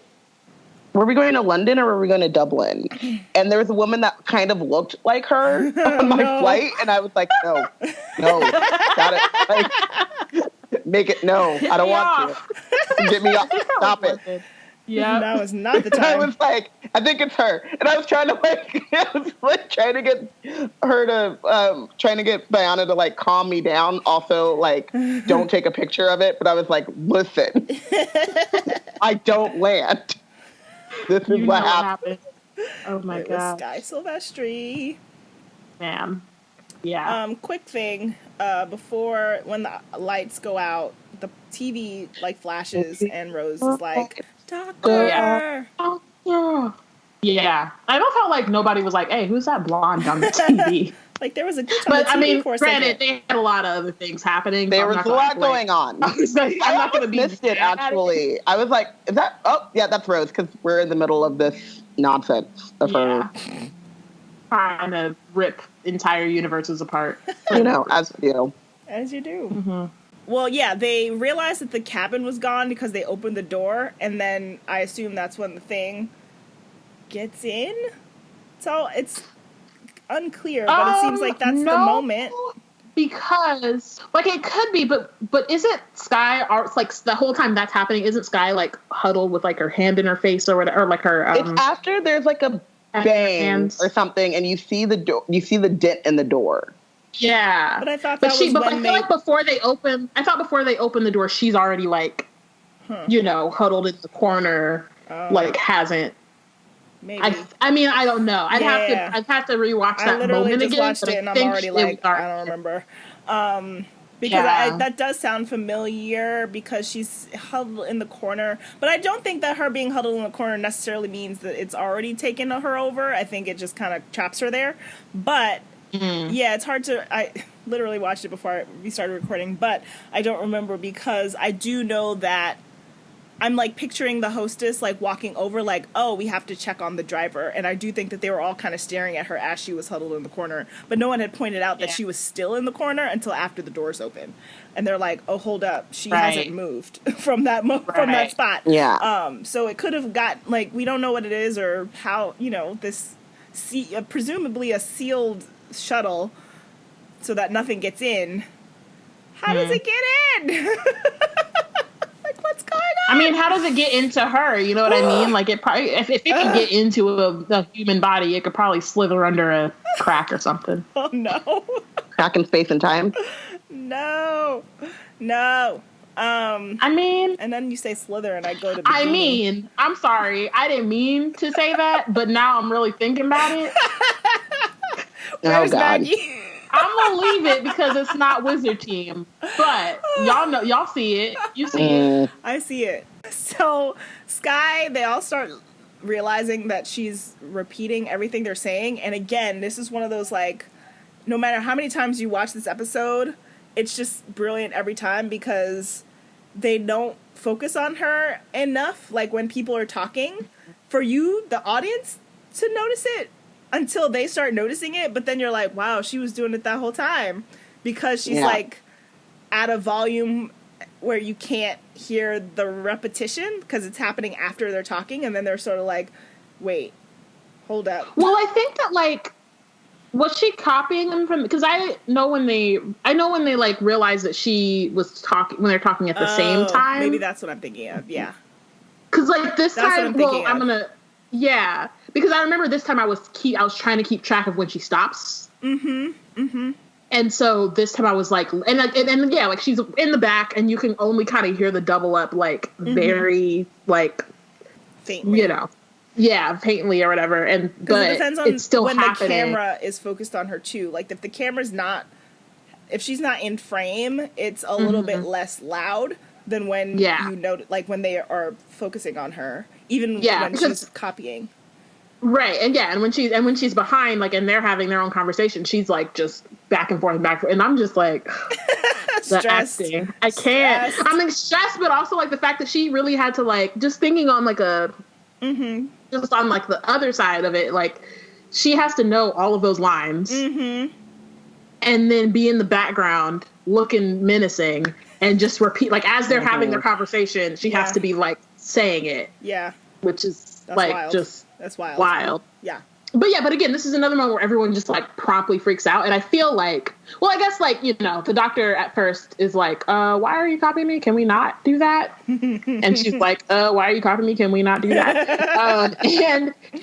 were we going to London or were we going to Dublin? And there was a woman that kind of looked like her on my flight, and I was like, no, got it. Like, make it, no, I don't want to. Get me off. Stop it. Yeah, that was not the time. I was like, I think it's her, and I was trying to trying to get her to, trying to get Diana to like calm me down. Also, like, don't take a picture of it. But I was like, listen, I don't land. This is what happened. Oh my God, Sky Silvestri, man. Yeah. Quick thing, before when the lights go out, the TV like flashes, and Rose is like, Doctor. Yeah. I love how, like, nobody was like, hey, who's that blonde on the TV? Like, there was a glitch on the TV I mean, for a granted, second. they had a lot of other things happening. There was a lot going on. I'm not going to be missed it, actually. I was like, is that... Oh, yeah, that's Rose, because we're in the middle of this nonsense of her... Trying to rip entire universes apart. You know, as you do. As you do. Mm-hmm. Well, yeah, they realized that the cabin was gone because they opened the door, and then I assume that's when the thing gets in. So it's unclear, but it seems like that's the moment. Because, like, it could be, but isn't Skye, like, the whole time that's happening, isn't Skye, like, huddled with, like, her hand in her face or whatever, or, like, her... it's after there's, like, a bang or something, and you see the dent in the door. Yeah. But I thought that was I feel like before they open the door, she's already, like, you know, huddled in the corner, like, hasn't... Maybe. I mean, I don't know. I'd have to rewatch that moment again. I literally just watched it, and I'm already like, I don't remember. Because that does sound familiar because she's huddled in the corner. But I don't think that her being huddled in the corner necessarily means that it's already taken her over. I think it just kind of traps her there. But, yeah, it's hard to... I literally watched it before we started recording, but I don't remember because I do know that I'm, like, picturing the hostess, like, walking over, like, oh, we have to check on the driver. And I do think that they were all kind of staring at her as she was huddled in the corner. But no one had pointed out that she was still in the corner until after the doors open. And they're like, oh, hold up. She hasn't moved from that from that spot. Yeah. So it could have got, like, we don't know what it is or how, you know, this, presumably a sealed shuttle so that nothing gets in. How does it get in? What's going on? I mean, how does it get into her? You know what I mean? Like, it probably, if it can get into a human body, it could probably slither under a crack or something. Oh, no. Crack in space and time? No. I mean... And then you say slither, and I go to... I mean, I'm sorry. I didn't mean to say that, but now I'm really thinking about it. Where's Maggie? I'm gonna leave it because it's not Wizard Team, but y'all see it. You see it. I see it. So Skye, they all start realizing that she's repeating everything they're saying, and again, this is one of those, like, no matter how many times you watch this episode, it's just brilliant every time because they don't focus on her enough, like when people are talking, for you, the audience, to notice it. Until they start noticing it, but then you're like, wow, she was doing it that whole time. Because she's, like, at a volume where you can't hear the repetition because it's happening after they're talking, and then they're sort of like, wait, hold up. Well, I think that, like, was she copying them from... Because I know when they, like, realized that she was talking... When they're talking at the same time. Maybe that's what I'm thinking of, yeah. Because, like, this that's time... I'm going to... Yeah, because I remember this time I was trying to keep track of when she stops. And so this time I was like, and yeah, like she's in the back, and you can only kind of hear the double up, like very like faintly, you know, faintly or whatever. And but it depends on it's still when happening. The camera is focused on her too. Like if the camera's not, if she's not in frame, it's a little bit less loud than when you know, like when they are focusing on her. Even when she's copying. Right, and when she's behind, like, and they're having their own conversation, she's like just back and forth, and I'm just like the acting. I can't. I'm like stressed, but also like the fact that she really had to like just thinking on like a just on like the other side of it, like she has to know all of those lines and then be in the background looking menacing and just repeat like as they're having their conversation, she has to be like saying it. Yeah. Which is that's like wild. That's wild. Yeah. But again, this is another moment where everyone just like promptly freaks out. And I feel like, well, I guess like, you know, the doctor at first is like, why are you copying me? Can we not do that? And she's like, why are you copying me? Can we not do that?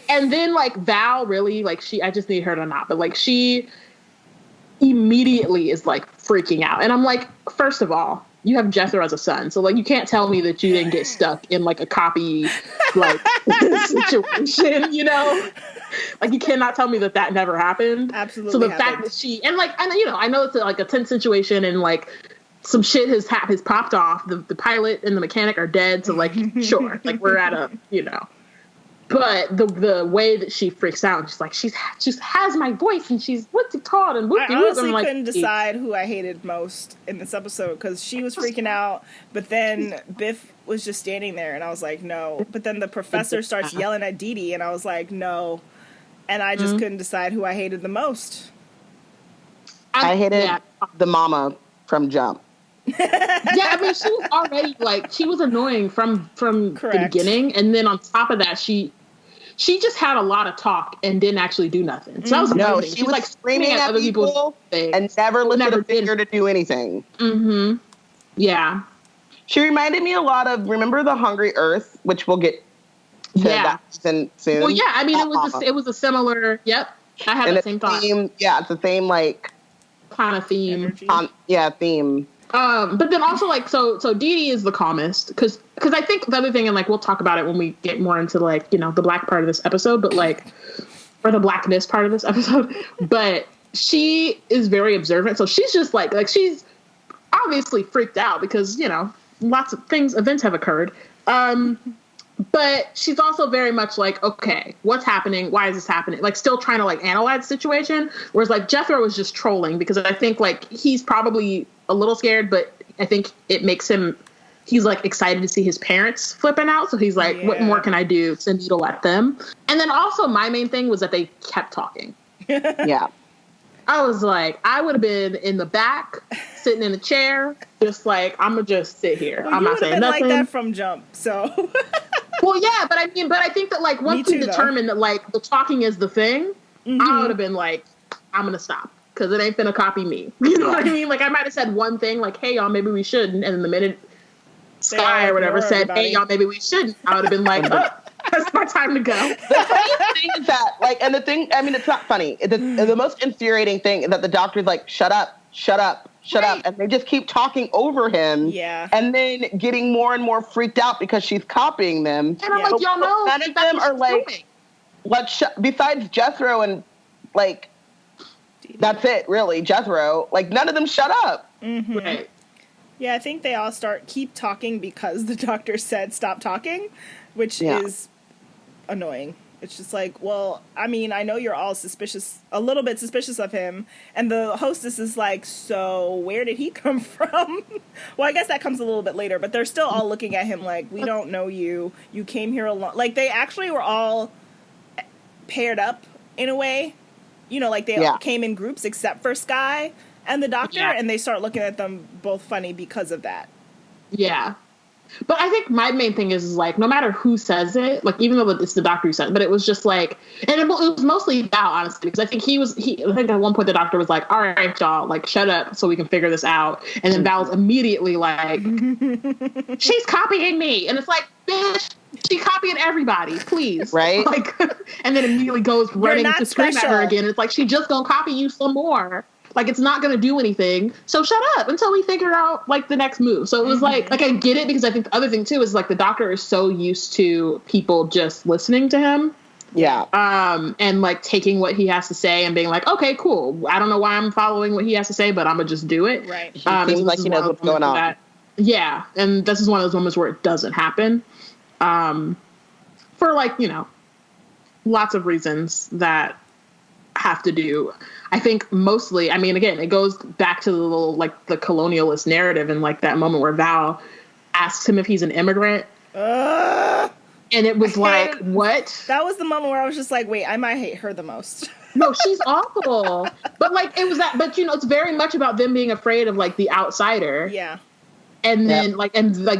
And then like Val really like I just need her to not, but like she immediately is like freaking out. And I'm like, first of all, you have Jethro as a son, so like you can't tell me that you didn't get stuck in like a copy like situation, you know? Like you cannot tell me that never happened. Absolutely. So the fact that she and you know, I know it's like a tense situation and like some shit has popped off. The pilot and the mechanic are dead, so like sure, like we're at a, you know. But the way that she freaks out, she's like, she just has my voice, and she's what's it called, and I honestly like, couldn't decide who I hated most in this episode because she was freaking out, but then Biff was just standing there, and I was like, no. But then the professor starts yelling at Dee Dee, and I was like, no. And I just couldn't decide who I hated the most. I hated the mama from Jump. I mean, she was already like, she was annoying from the beginning, and then on top of that, she just had a lot of talk and didn't actually do nothing. So that was amazing. She was like screaming at other people and never lifted a finger to do anything. Mm-hmm. Yeah. She reminded me a lot of, remember The Hungry Earth, which we'll get to that soon. Well, yeah, I mean, it was a similar, I had the same thought. It's the same, like, kind of theme. Theme. But then also, like, so Dee Dee is the calmest, because I think the other thing, and like we'll talk about it when we get more into like, you know, the black part of this episode, but like, or the blackness part of this episode, but she is very observant, so she's just like she's obviously freaked out because, you know, lots of events have occurred, but she's also very much like, okay, what's happening? Why is this happening? Like, still trying to like analyze the situation. Whereas like Jethro was just trolling, because I think like he's probably a little scared, but I think it makes him, he's like excited to see his parents flipping out. So he's like, what more can I do to needle at them? And then also my main thing was that they kept talking. Yeah. I was like, I would have been in the back, sitting in a chair, just like, I'm going to just sit here. Well, I'm not saying nothing. like that from Jump, so. Well, yeah, but I think that like once we determined that like the talking is the thing, I would have been like, I'm going to stop. Because it ain't finna copy me. You know what I mean? Like, I might have said one thing, like, hey, y'all, maybe we shouldn't. And then the minute Sky or whatever said, hey, y'all, maybe we shouldn't, I would have been like, oh, that's my time to go. The funniest thing is that, like, and the thing, I mean, it's not funny. The most infuriating thing is that the doctor's like, shut up. And they just keep talking over him. Yeah. And then getting more and more freaked out because she's copying them. And I'm like, y'all know. None of them are like, besides Jethro and, like, that's it, really. Jethro. Like, none of them shut up. Mm-hmm. Right. Yeah, I think they all keep talking because the doctor said stop talking, which is annoying. It's just like, well, I mean, I know you're all a little bit suspicious of him. And the hostess is like, so where did he come from? Well, I guess that comes a little bit later, but they're still all looking at him like, we don't know you. You came here alone. Like, they actually were all paired up in a way. You know, like they all came in groups except for Sky and the doctor, and they start looking at them both funny because of that. Yeah. But I think my main thing is like, no matter who says it, like, even though it's the doctor who said it, but it was just like, and it was mostly Val, honestly, because I think I think at one point the doctor was like, all right, y'all, like, shut up so we can figure this out. And then Val's immediately like, she's copying me. And it's like, bitch, she's copying everybody, please. Right? Like, and then immediately goes running to scream at her again. It's like, she just gonna copy you some more. Like, it's not going to do anything. So shut up until we figure out, like, the next move. So it was like I get it, because I think the other thing, too, is, like, the doctor is so used to people just listening to him. Yeah. And, like, taking what he has to say and being like, okay, cool. I don't know why I'm following what he has to say, but I'm going to just do it. Right. Seems like he knows what's going on. Yeah. And this is one of those moments where it doesn't happen. For, like, you know, lots of reasons that have to do, I think mostly, I mean, again, it goes back to the little, like, the colonialist narrative, and like that moment where Val asks him if he's an immigrant. And it was like, what? That was the moment where I was just like, wait, I might hate her the most. No, she's awful. But like, it was that, but you know, it's very much about them being afraid of like the outsider. Yeah. And then like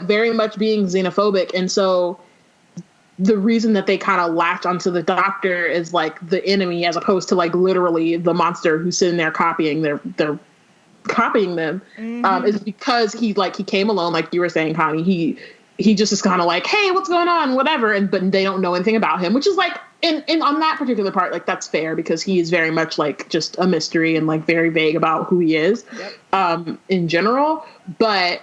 very much being xenophobic. And so the reason that they kind of latch onto the doctor is like the enemy, as opposed to like literally the monster who's sitting there copying they're copying them, is because he came alone, like you were saying, Connie. He just is kind of like, hey, what's going on, whatever, but they don't know anything about him, which is like, in on that particular part, like, that's fair, because he is very much like just a mystery and like very vague about who he is. In general, but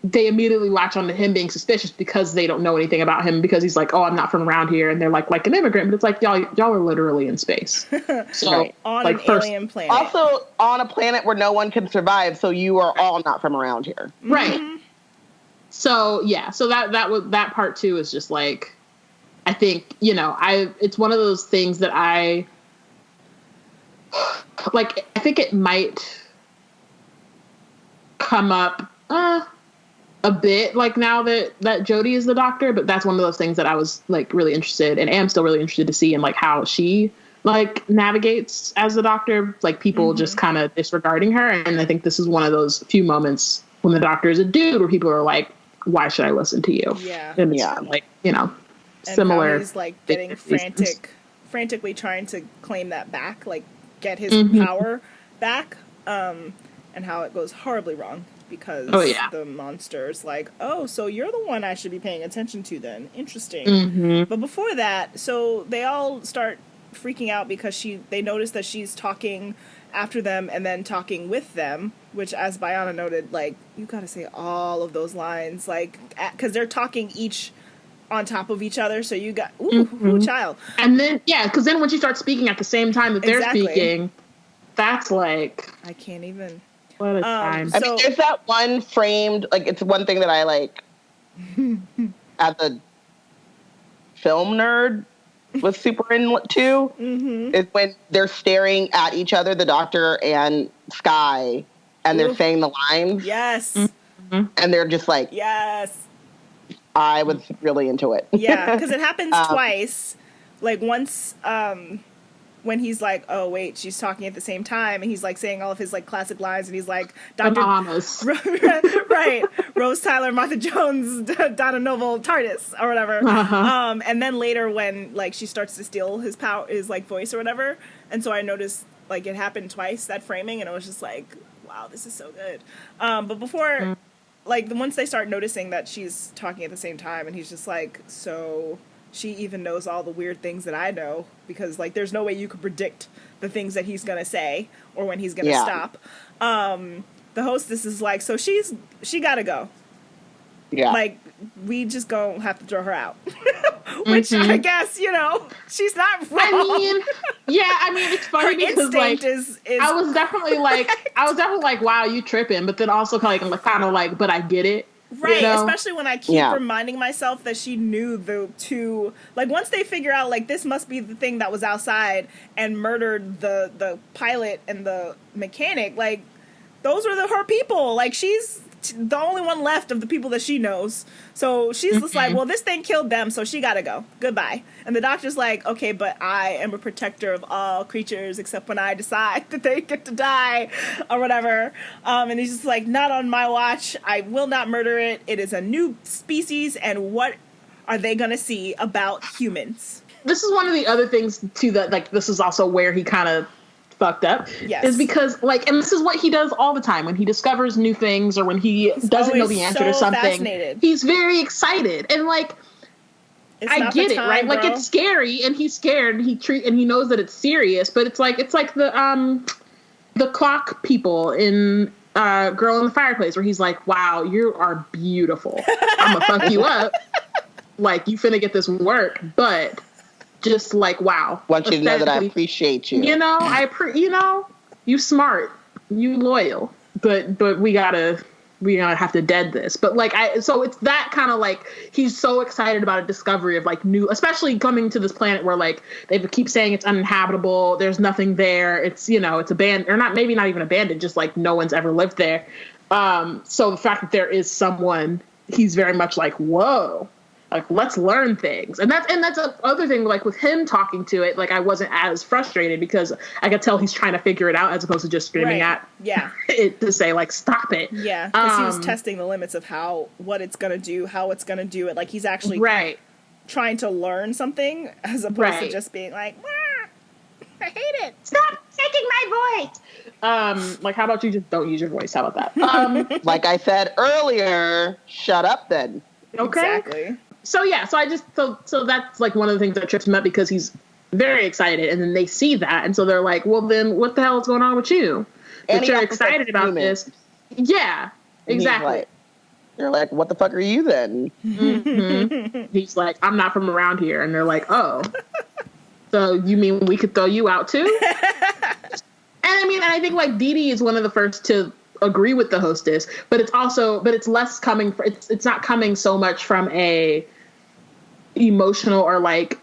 they immediately latch onto him being suspicious because they don't know anything about him, because he's like, oh, I'm not from around here. And they're like an immigrant, but it's like, y'all are literally in space. So on like, an alien planet. Also on a planet where no one can survive. So you are all not from around here. Right. So yeah. So that part too is just like, I think, it's one of those things that I think it might come up a bit like now that Jodie is the doctor, but that's one of those things that I was like really interested and am still really interested to see in like how she like navigates as the doctor, like people just kind of disregarding her. And I think this is one of those few moments when the doctor is a dude where people are like, why should I listen to you? Yeah. And it's like, and similar. How he's like getting frantically trying to claim that back, like get his power back, and how it goes horribly wrong because the monster's like, oh, so you're the one I should be paying attention to then. Interesting. But before that, so they all start freaking out because they notice that she's talking after them and then talking with them, which, as Bayana noted, like, you gotta say all of those lines, like, because they're talking each on top of each other, so you got, child. And then, because then when she starts speaking at the same time that they're speaking, that's like... I can't even... What a time. I mean, there's that one framed, like, it's one thing that I like, as a film nerd, was super into, is when they're staring at each other, the doctor and Skye, and they're saying the lines. Yes. And they're just like... Yes. I was really into it. Yeah, because it happens twice. Like, once... when he's like, oh, wait, she's talking at the same time, and he's, like, saying all of his, like, classic lines, and he's like, Dr. right, Rose Tyler, Martha Jones, Donna Noble, TARDIS, or whatever. And then later when, like, she starts to steal his power, his, like, voice or whatever, and so I noticed, like, it happened twice, that framing, and I was just like, wow, this is so good. But before, like, once they start noticing that she's talking at the same time, and he's just like, so... she even knows all the weird things that I know because, like, there's no way you could predict the things that he's going to say or when he's going to stop. The hostess is like, so she got to go. Yeah. Like, we just gonna have to throw her out. Which I guess, she's not wrong. I mean, it's funny her because, like, is I was definitely like, wow, you tripping. But then also kind of like, but I get it. Right, especially when I keep reminding myself that she knew the two... Like, once they figure out, like, this must be the thing that was outside and murdered the pilot and the mechanic, like, those were her people. Like, she's the only one left of the people that she knows. So she's just like, well, this thing killed them, so she gotta go. Goodbye. And the doctor's like, okay, but I am a protector of all creatures except when I decide that they get to die or whatever. And he's just like, not on my watch. I will not murder it. It is a new species, and what are they gonna see about humans? This is one of the other things, too, that, like, this is also where he kind of fucked up, is because, like, and this is what he does all the time when he discovers new things or when he doesn't know the answer to something. He's very excited, and, like, I get it, right? Bro. Like, it's scary, and he's scared, and he knows that it's serious, but it's like the clock people in Girl in the Fireplace, where he's like, wow, you are beautiful. I'm gonna fuck you up. Like, you finna get this work, but just like, wow. Want you to know that I appreciate you. You smart, you loyal, but we gotta have to dead this. But like, so it's that kind of like, he's so excited about a discovery of like new, especially coming to this planet where like they keep saying it's uninhabitable. There's nothing there. It's, it's abandoned, or not, maybe not even abandoned, just like no one's ever lived there. So the fact that there is someone, he's very much like, whoa. Like, let's learn things. And that's the other thing, like, with him talking to it, like, I wasn't as frustrated because I could tell he's trying to figure it out as opposed to just screaming at it to say, like, stop it. Yeah, because he was testing the limits of what it's going to do, how it's going to do it. Like, he's actually trying to learn something as opposed to just being like, I hate it. Stop taking my voice. Like, how about you just don't use your voice? How about that? Like I said earlier, shut up then. Okay. Exactly. So so that's like one of the things that trips him up because he's very excited, and then they see that, and so they're like, well, then what the hell is going on with you? That you're excited about this. Yeah, exactly. They're like, what the fuck are you then? He's like, I'm not from around here, and they're like, oh, so you mean we could throw you out too? And I think like Dee Dee is one of the first to agree with the hostess, but it's less coming it's not coming so much from emotional or like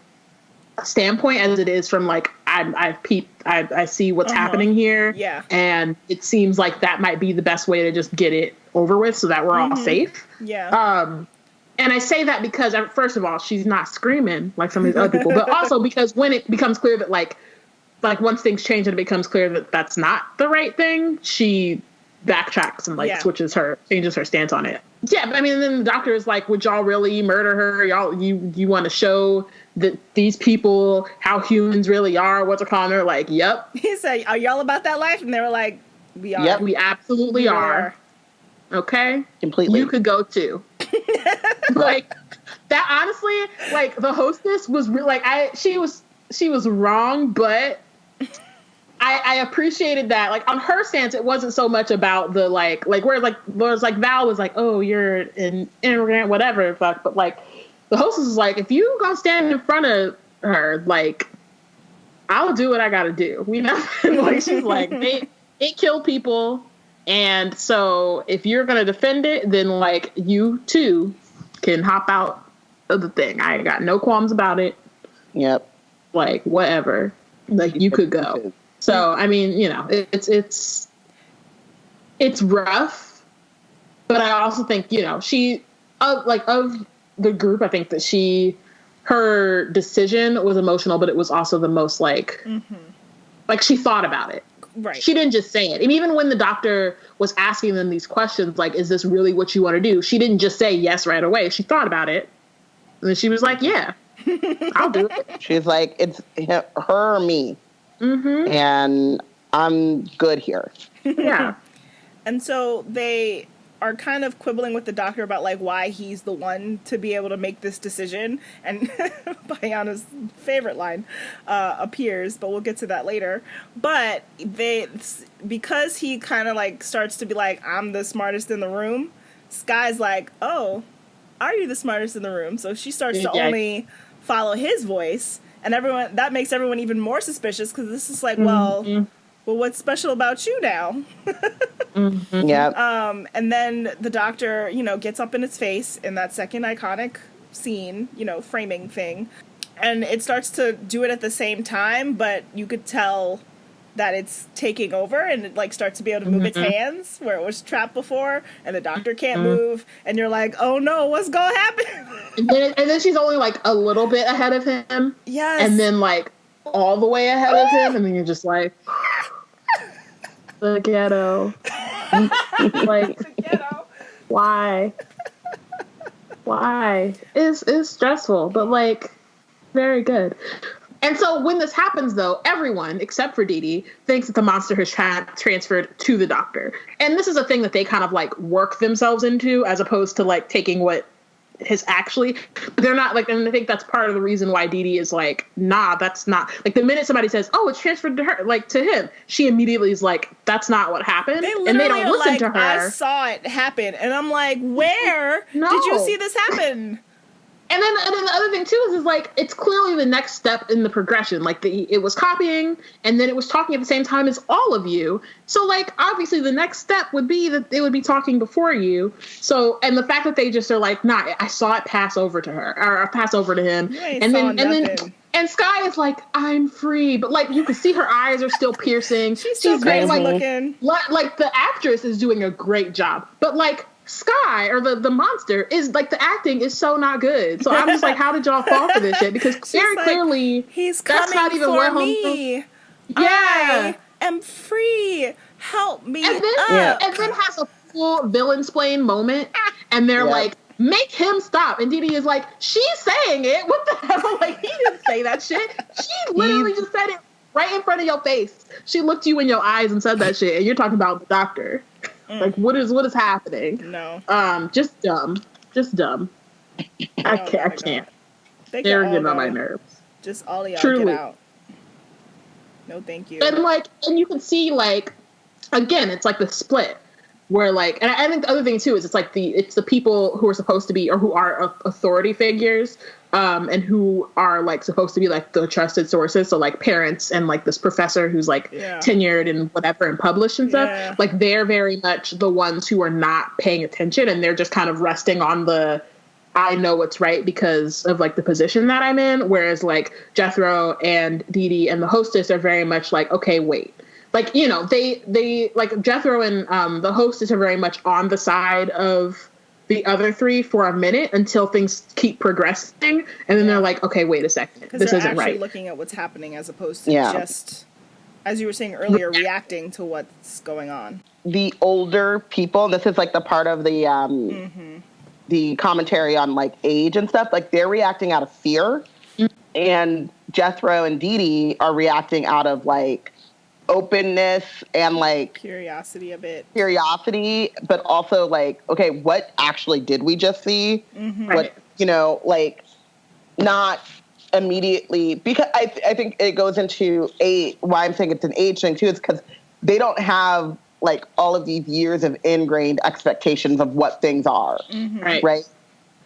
standpoint as it is from like I see what's happening here, and it seems like that might be the best way to just get it over with so that we're all safe. And I say that because first of all, she's not screaming like some of these other people, but also because when it becomes clear that like once things change and it becomes clear that that's not the right thing, she backtracks and like changes her stance on it. Yeah, I mean, and then the doctor is like, would y'all really murder her? You want to show that these people how humans really are? What's a con? They're like, yep. He said, are y'all about that life? And they were like, we are. Yep, we absolutely are. Okay? Completely. You could go too. Like, that honestly, like, the hostess was like, she was wrong, but I appreciated that. Like, on her stance, it wasn't so much about the, like where Val was like, oh, you're an immigrant, whatever, fuck. But, like, the hostess was like, if you gonna stand in front of her, like, I'll do what I gotta do. You know? Like, she's like, they kill people. And so if you're gonna defend it, then, like, you, too, can hop out of the thing. I ain't got no qualms about it. Yep. Like, whatever. Like, you could go. So, I mean, you know, it's rough, but I also think, you know, of the group, I think that her decision was emotional, but it was also the most like she thought about it. Right. She didn't just say it. And even when the doctor was asking them these questions, like, is this really what you want to do? She didn't just say yes right away. She thought about it. And then she was like, yeah, I'll do it. She's like, it's her or me. And I'm good here. Yeah. And so they are kind of quibbling with the doctor about like why he's the one to be able to make this decision. And Bayana's favorite line appears, but we'll get to that later. But because he kind of like starts to be like, I'm the smartest in the room, Sky's like, oh, are you the smartest in the room? So she starts to only follow his voice. And that makes everyone even more suspicious because this is like, well, what's special about you now? Yeah. And then the doctor, you know, gets up in his face in that second iconic scene, you know, framing thing. And it starts to do it at the same time, but you could tell that it's taking over and it like starts to be able to move its hands where it was trapped before and the doctor can't move and you're like, oh no, what's gonna happen? And then she's only like a little bit ahead of him. Yes. And then like all the way ahead of him and then you're just like the ghetto. Like The ghetto. why? It's stressful, but like very good. And so when this happens, though, everyone, except for Dee Dee, thinks that the monster has transferred to the doctor. And this is a thing that they kind of, like, work themselves into as opposed to, like, taking what has actually... They're not, like... And I think that's part of the reason why Dee Dee is like, nah, that's not... Like, the minute somebody says, oh, it's transferred to her, like, to him, she immediately is like, that's not what happened. And they don't listen to her. I saw it happen. And I'm like, where did you see this happen? And then the other thing, too, is like, it's clearly the next step in the progression. Like, it was copying, and then it was talking at the same time as all of you. So, like, obviously the next step would be that they would be talking before you. So, and the fact that they just are like, nah, I saw it pass over to her, or pass over to him. And Sky is like, I'm free. But, like, you can see her eyes are still piercing. She's very like, looking. Like, the actress is doing a great job. But, like, Sky, or the monster, is like the acting is so not good. So I'm just like, how did y'all fall for this shit? Because very clearly, he's that's not even what me. Yeah, I am free. Help me. And then has a full villain-splain moment, and they're like, make him stop. And Dee Dee is like, she's saying it. What the hell? Like, he didn't say that shit. She literally just said it right in front of your face. She looked you in your eyes and said that shit, and you're talking about the doctor. Like, what is happening? No. Just dumb. I can't. They're getting on my nerves. Just all of y'all Truly. get out. No, thank you. And you can see, like, again, it's like the split where, like, and I think the other thing too is it's the people who are supposed to be, or who are authority figures, and who are like supposed to be like the trusted sources. So like parents and like this professor who's like tenured and whatever and published and stuff. Yeah. Like they're very much the ones who are not paying attention, and they're just kind of resting on the I know what's right because of like the position that I'm in. Whereas like Jethro and Dee Dee and the hostess are very much like, okay, wait. Like, you know, they like Jethro and the hostess are very much on the side of the other three for a minute until things keep progressing. And then they're like, okay, wait a second. This isn't actually right. looking at what's happening as opposed to just, as you were saying earlier, reacting to what's going on. The older people, this is like the part of the commentary on like age and stuff, like they're reacting out of fear. And Jethro and Dee Dee are reacting out of like openness and like curiosity a bit. Curiosity, but also like, okay, what actually did we just see? What, you know, like not immediately, because I think it goes into why I'm saying it's an age thing too, is because they don't have like all of these years of ingrained expectations of what things are. Right.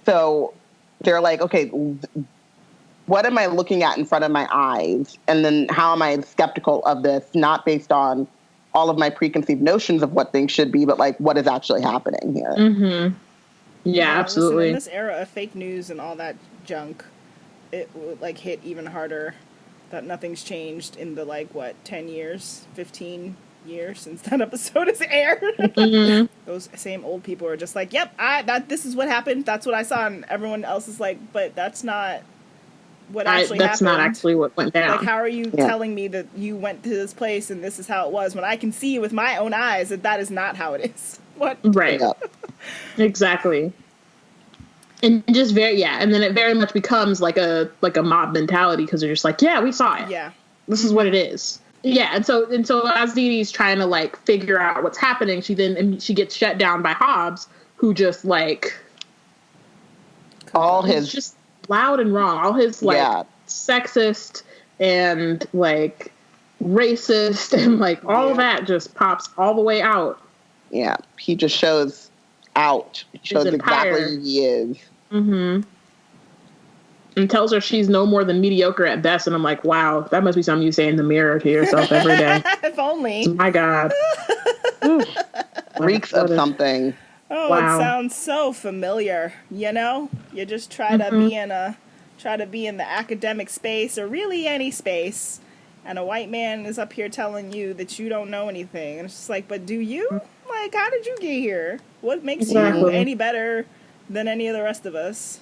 So they're like, okay, what am I looking at in front of my eyes? And then how am I skeptical of this, not based on all of my preconceived notions of what things should be, but like what is actually happening here? Yeah, absolutely. Listen, in this era of fake news and all that junk, it would like hit even harder that nothing's changed in the like, what, 10 years, 15 years since that episode has aired. Those same old people are just like, yep, this is what happened. That's what I saw. And everyone else is like, but that's not what actually happened. That's not actually what went down. Like, how are you telling me that you went to this place and this is how it was when I can see with my own eyes that is not how it is? What? Right. Exactly. And just and then it very much becomes like a mob mentality because they're just like, yeah, we saw it. Yeah. This is what it is. Yeah, and so as Dee Dee's trying to like figure out what's happening, she gets shut down by Hobbs, who just like just loud and wrong. All his like sexist and like racist and like all that just pops all the way out. Yeah, he just shows out. He shows exactly who he is. And tells her she's no more than mediocre at best. And I'm like, wow, that must be something you say in the mirror to yourself every day. If only. My God. Reeks of something. Oh, wow. It sounds so familiar. You know, you just try to be in the academic space or really any space, and a white man is up here telling you that you don't know anything, and it's just like, but do you? Like, how did you get here? What makes you any better than any of the rest of us?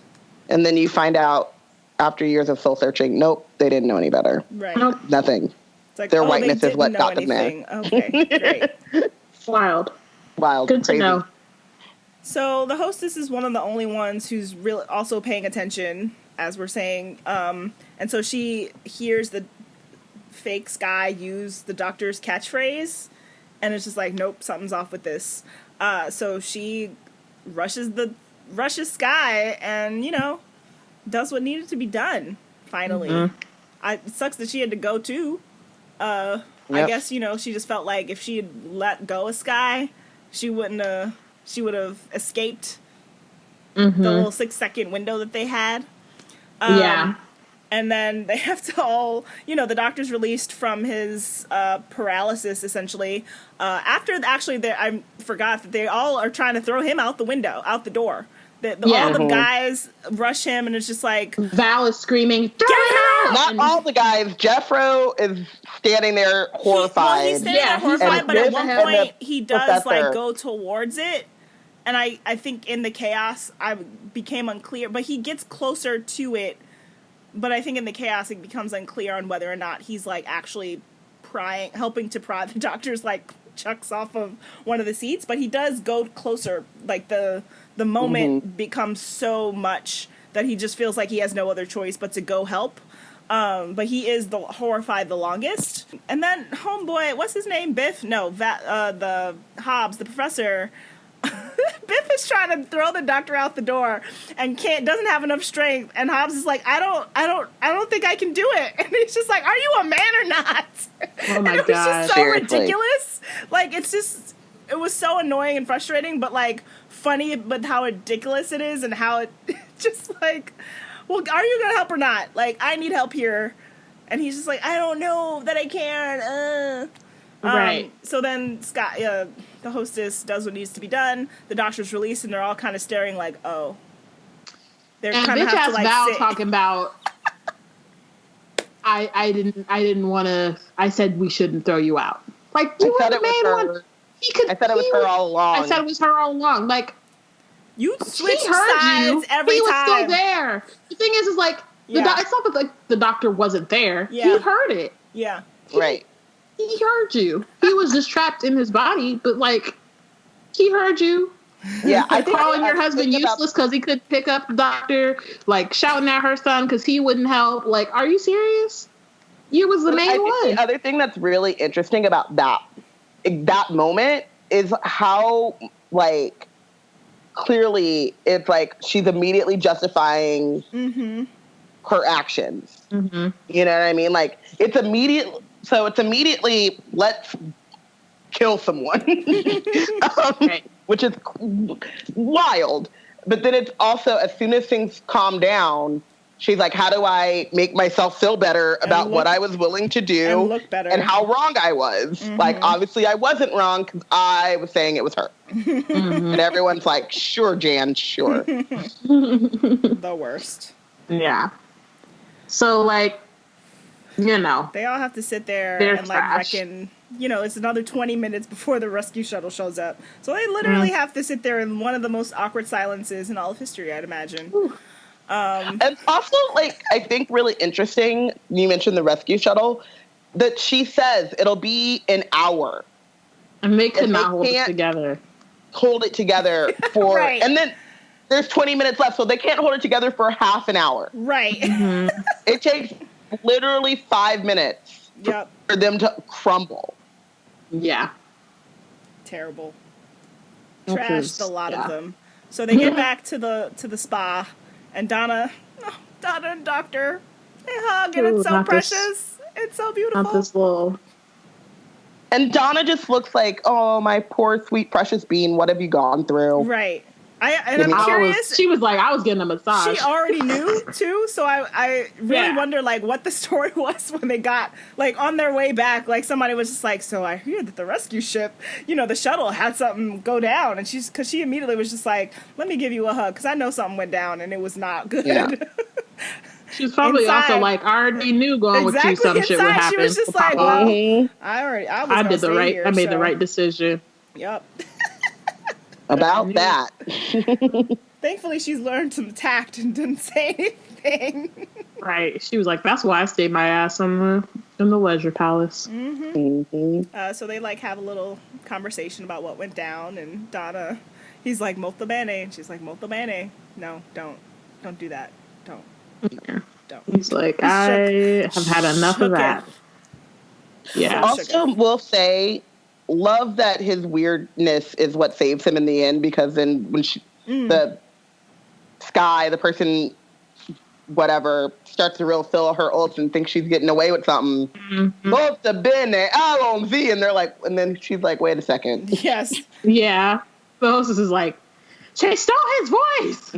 And then you find out after years of soul searching, nope, they didn't know any better. Right. Nothing. It's like, their whiteness is what got them there. Okay, great. Wild. Good to know. So the hostess is one of the only ones who's really also paying attention, as we're saying. And so she hears the fake Sky use the doctor's catchphrase, and it's just like, nope, something's off with this. So she rushes Sky and, you know, does what needed to be done, finally. It sucks that she had to go, too. I guess, you know, she just felt like if she had let go of Sky, she would have escaped the little 6-second window that they had. And then they have to all, you know, the doctor's released from his paralysis, essentially. I forgot that they all are trying to throw him out the door. All the guys rush him, and it's just like... Val is screaming, throw him out! Not all the guys. Jeffro is standing there horrified. He's standing there horrified, but at one point, he does, like, go towards it. And I think in the chaos, I became unclear. But he gets closer to it. But I think in the chaos, it becomes unclear on whether or not he's, like, actually helping to pry the doctor's, like, chucks off of one of the seats. But he does go closer. Like, the moment becomes so much that he just feels like he has no other choice but to go help. But he is horrified the longest. And then homeboy, what's his name? Biff? No, the Hobbs, the professor. Biff is trying to throw the doctor out the door and doesn't have enough strength. And Hobbs is like, I don't think I can do it. And he's just like, are you a man or not? Oh my God. It was just so ridiculous. Like, it was so annoying and frustrating, but like funny, but how ridiculous it is and how it just like, well, are you gonna help or not? Like, I need help here. And he's just like, I don't know that I can. Right. So then Scott, the hostess, does what needs to be done. The doctor's released, and they're all kind of staring like, oh. They're And kind of bitch have ass to like Val sit. talking about I didn't want to. I said we shouldn't throw you out. Like you I were said the it was main her. one. He could. I said it was her all along. I said it was her all along. Like You he switch heard you. sides every He was time. still there. The thing is like Yeah. it's not that like the doctor wasn't there. Yeah. He heard it. Yeah. Right. He heard you. He was just trapped in his body, but like he heard you. Yeah, I think Calling your the husband thing about- useless because he couldn't pick up the doctor, like shouting at her son because he wouldn't help. Like, are you serious? You was the I main think one. the other thing that's really interesting about that moment is how like clearly it's like she's immediately justifying her actions. Mm-hmm. You know what I mean? Like it's immediately let's kill someone, Right. which is wild. But then it's also as soon as things calm down, she's like, how do I make myself feel better about what I was willing to do and look better and how wrong I was? Like, obviously I wasn't wrong because I was saying it was her. And everyone's like, sure, Jan, sure. The worst. Yeah. So, like, you know. They all have to sit there They're and like trash. reckon, you know, it's another 20 minutes before the rescue shuttle shows up. So they literally have to sit there in one of the most awkward silences in all of history, I'd imagine. And also, like, I think really interesting, you mentioned the rescue shuttle, that she says it'll be an hour. And they could And not they hold it can't together. Hold it together for, Right. and then there's 20 minutes left, so they can't hold it together for half an hour. Right. It takes literally 5 minutes Yep. for them to crumble. Yeah. Terrible. Which Trashed is- a lot yeah. of them. So they get back to the spa, and Donna and Doctor, they hug, and Ooh, it's so not this- precious. It's so beautiful. Not this little. And Donna just looks like, oh, my poor, sweet, precious bean, what have you gone through? Right. I'm I curious. She was like, I was getting a massage. She already knew too, so I really Yeah. wonder like what the story was when they got like on their way back. Like somebody was just like, so I hear that the rescue ship, you know, the shuttle had something go down, and because she immediately was just like, let me give you a hug because I know something went down and it was not good. Yeah. She's probably Inside. also like, I already knew going with you some shit would Inside, happen. she was just like, Papa. well, I was I gonna did the stay right. here, I made the so- right decision. Yep. About that. Thankfully, she's learned some tact and didn't say anything. Right. She was like, that's why I stayed my ass in the leisure palace. So they like have a little conversation about what went down, and Donna, he's like molto bene, and she's like molto bene. No, don't do that. Don't. Yeah. Don't. He's like, I have had enough of Shook it. that. Yeah. Also, we'll say, love that his weirdness is what saves him in the end, because then when the Sky, the person, whatever, starts to real feel her ults and thinks she's getting away with something, molto bene, allons-y, and they're like, and then she's like, wait a second. Yes. Yeah. The hostess is like, she stole his voice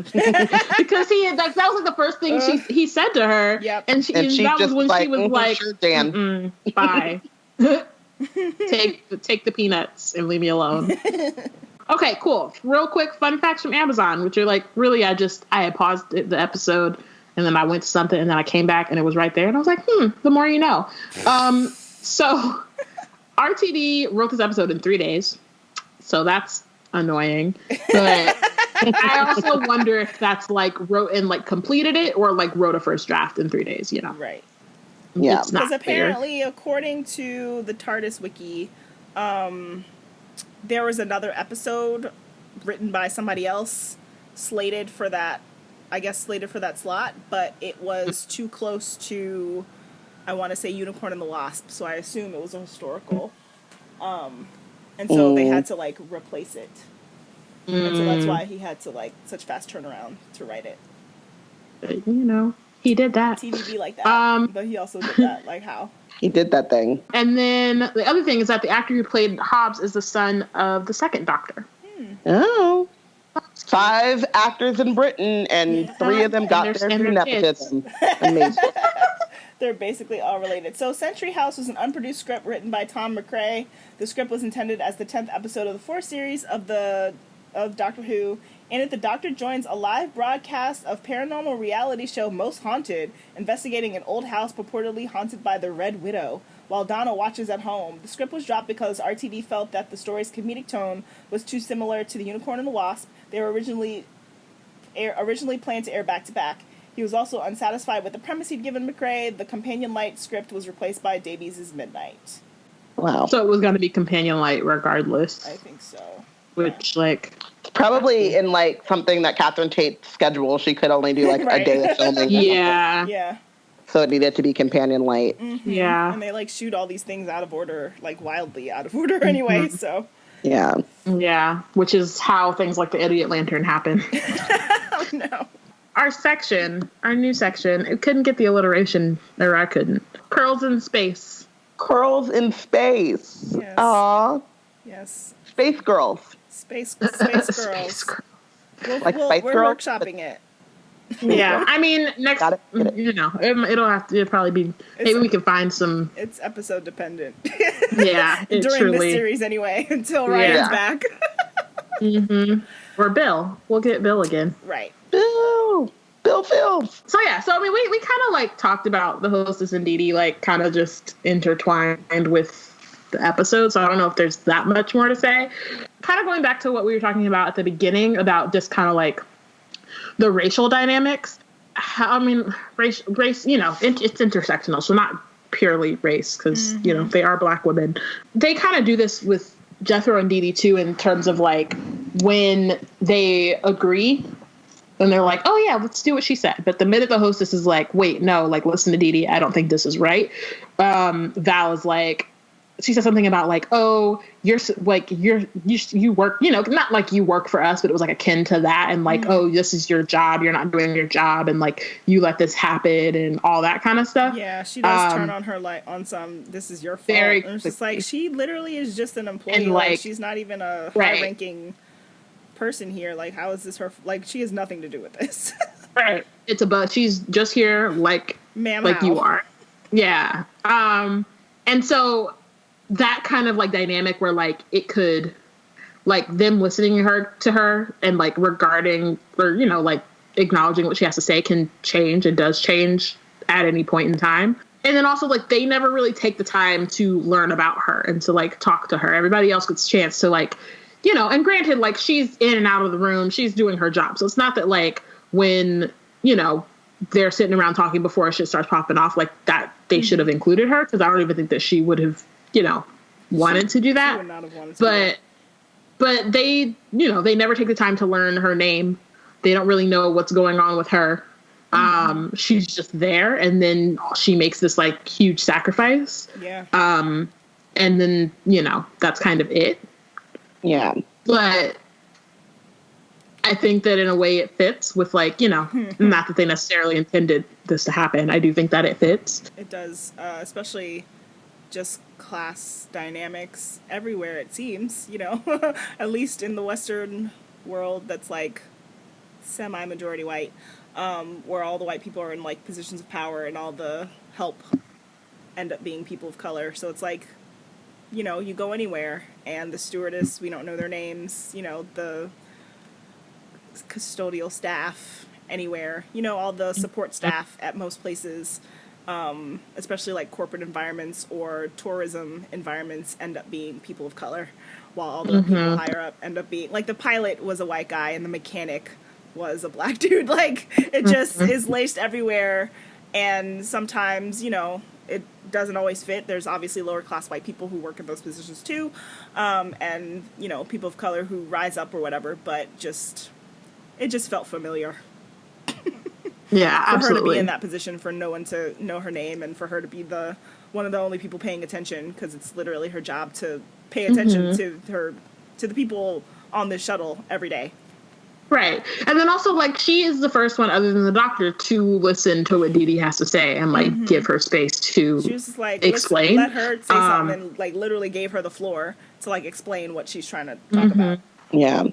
because he had like that was like the first thing he said to her. Yep. And she that was just when like, she was like, sure, Dan. bye. take the peanuts and leave me alone. Okay, cool. Real quick fun facts from Amazon, which are like really I had paused the episode and then I went to something and then I came back and it was right there and I was like, the more you know. So RTD wrote this episode in 3 days. So that's annoying. But I also wonder if that's like wrote and like completed it or like wrote a first draft in 3 days, you know. Right. Yeah. It's not Because fair. apparently, according to the TARDIS wiki, there was another episode written by somebody else slated for that slot, but it was too close to, I want to say, Unicorn and the Wasp, so I assume it was a historical. And so they had to like replace it. And so that's why he had to like such fast turnaround to write it. But, you know, he did that. TVB like that, but he also did that like how? He did that thing. And then the other thing is that the actor who played Hobbs is the son of the second Doctor. Oh. 5 actors in Britain, and 3 of them got And there their through kids. nepotism. Amazing. They're basically all related. So Century House was an unproduced script written by Tom McRae. The script was intended as the 10th episode of the 4th series of the of Doctor Who. In it, the Doctor joins a live broadcast of paranormal reality show Most Haunted, investigating an old house purportedly haunted by the Red Widow, while Donna watches at home. The script was dropped because RTD felt that the story's comedic tone was too similar to The Unicorn and the Wasp. They were originally planned to air back-to-back. He was also unsatisfied with the premise he'd given McRae. The Companion Light script was replaced by Davies' Midnight. Wow. So it was going to be Companion Light regardless. I think so. Which, like... Probably in, like, something that Catherine Tate's schedule, she could only do, like, right. a day of filming. Yeah. Yeah. So it needed to be Companion Light. Mm-hmm. Yeah. And they, like, shoot all these things out of order, like, wildly out of order anyway, so... Yeah. Yeah, which is how things like the Idiot Lantern happen. Oh, no. Our new section, it couldn't get the alliteration, or I couldn't. Curls in Space. Curls in Space. Yes. Aw. Yes. Space Girls. Space Girls. Space Girl. We're Girls? workshopping it. Yeah, I mean, next, Got it. you know, it'll probably be, maybe we can find some. It's episode dependent. Yeah, it During truly. this series anyway, until Ryan's back. Or Bill. We'll get Bill again. Right. Bill Films. So yeah, so I mean, we kind of like talked about the hostess and Dee Dee like kind of just intertwined with the episode, so I don't know if there's that much more to say. Kind of going back to what we were talking about at the beginning about just kind of like the racial dynamics. I mean, race, you know, it's intersectional, so not purely race, because, you know, they are Black women. They kind of do this with Jethro and Dee Dee, too, in terms of, like, when they agree, and they're like, oh, yeah, let's do what she said. But the minute the hostess is like, wait, no, like, listen to Dee Dee, I don't think this is right, Val is like, she said something about like, oh, you work, you know, not like you work for us, but it was like akin to that. And like, oh, this is your job. You're not doing your job. And like, you let this happen and all that kind of stuff. Yeah. She does turn on her light on some, this is your fault. And it's just like, she literally is just an employee. And like she's not even a right. high ranking person here. Like, how is this her, like, she has nothing to do with this. Right. She's just here like, Ma'am, like how? you are. Yeah. And so, that kind of like dynamic where like it could like them listening to her and like regarding or, you know, like acknowledging what she has to say can change and does change at any point in time. And then also like they never really take the time to learn about her and to like talk to her. Everybody else gets a chance to like, you know, and granted, like she's in and out of the room, she's doing her job. So it's not that like when, you know, they're sitting around talking before shit starts popping off like that, they should have included her, because I don't even think that she would have, you know, wanted to do that. She would not have wanted to do that. But they, you know, they never take the time to learn her name. They don't really know what's going on with her. She's just there, and then she makes this like huge sacrifice. Yeah. And then, you know, that's kind of it. Yeah. But I think that in a way it fits with like, you know, not that they necessarily intended this to happen. I do think that it fits. It does, especially just class dynamics everywhere, it seems, you know, at least in the Western world that's like semi-majority white, where all the white people are in like positions of power and all the help end up being people of color. So it's like, you know, you go anywhere and the stewardess, we don't know their names, you know, the custodial staff anywhere, you know, all the support staff at most places, especially like corporate environments or tourism environments end up being people of color, while all the people higher up end up being like the pilot was a white guy and the mechanic was a Black dude. Like it just is laced everywhere, and sometimes, you know, it doesn't always fit. There's obviously lower class white people who work in those positions too, and, you know, people of color who rise up or whatever, but it just felt familiar. Yeah, for absolutely. her to be in that position, for no one to know her name, and for her to be one of the only people paying attention, because it's literally her job to pay attention to the people on this shuttle every day. Right. And then also, like, she is the first one, other than the doctor, to listen to what Dee Dee has to say and, like, give her space to She was just like, explain. let her say something, and, like, literally gave her the floor to, like, explain what she's trying to talk about. Yeah.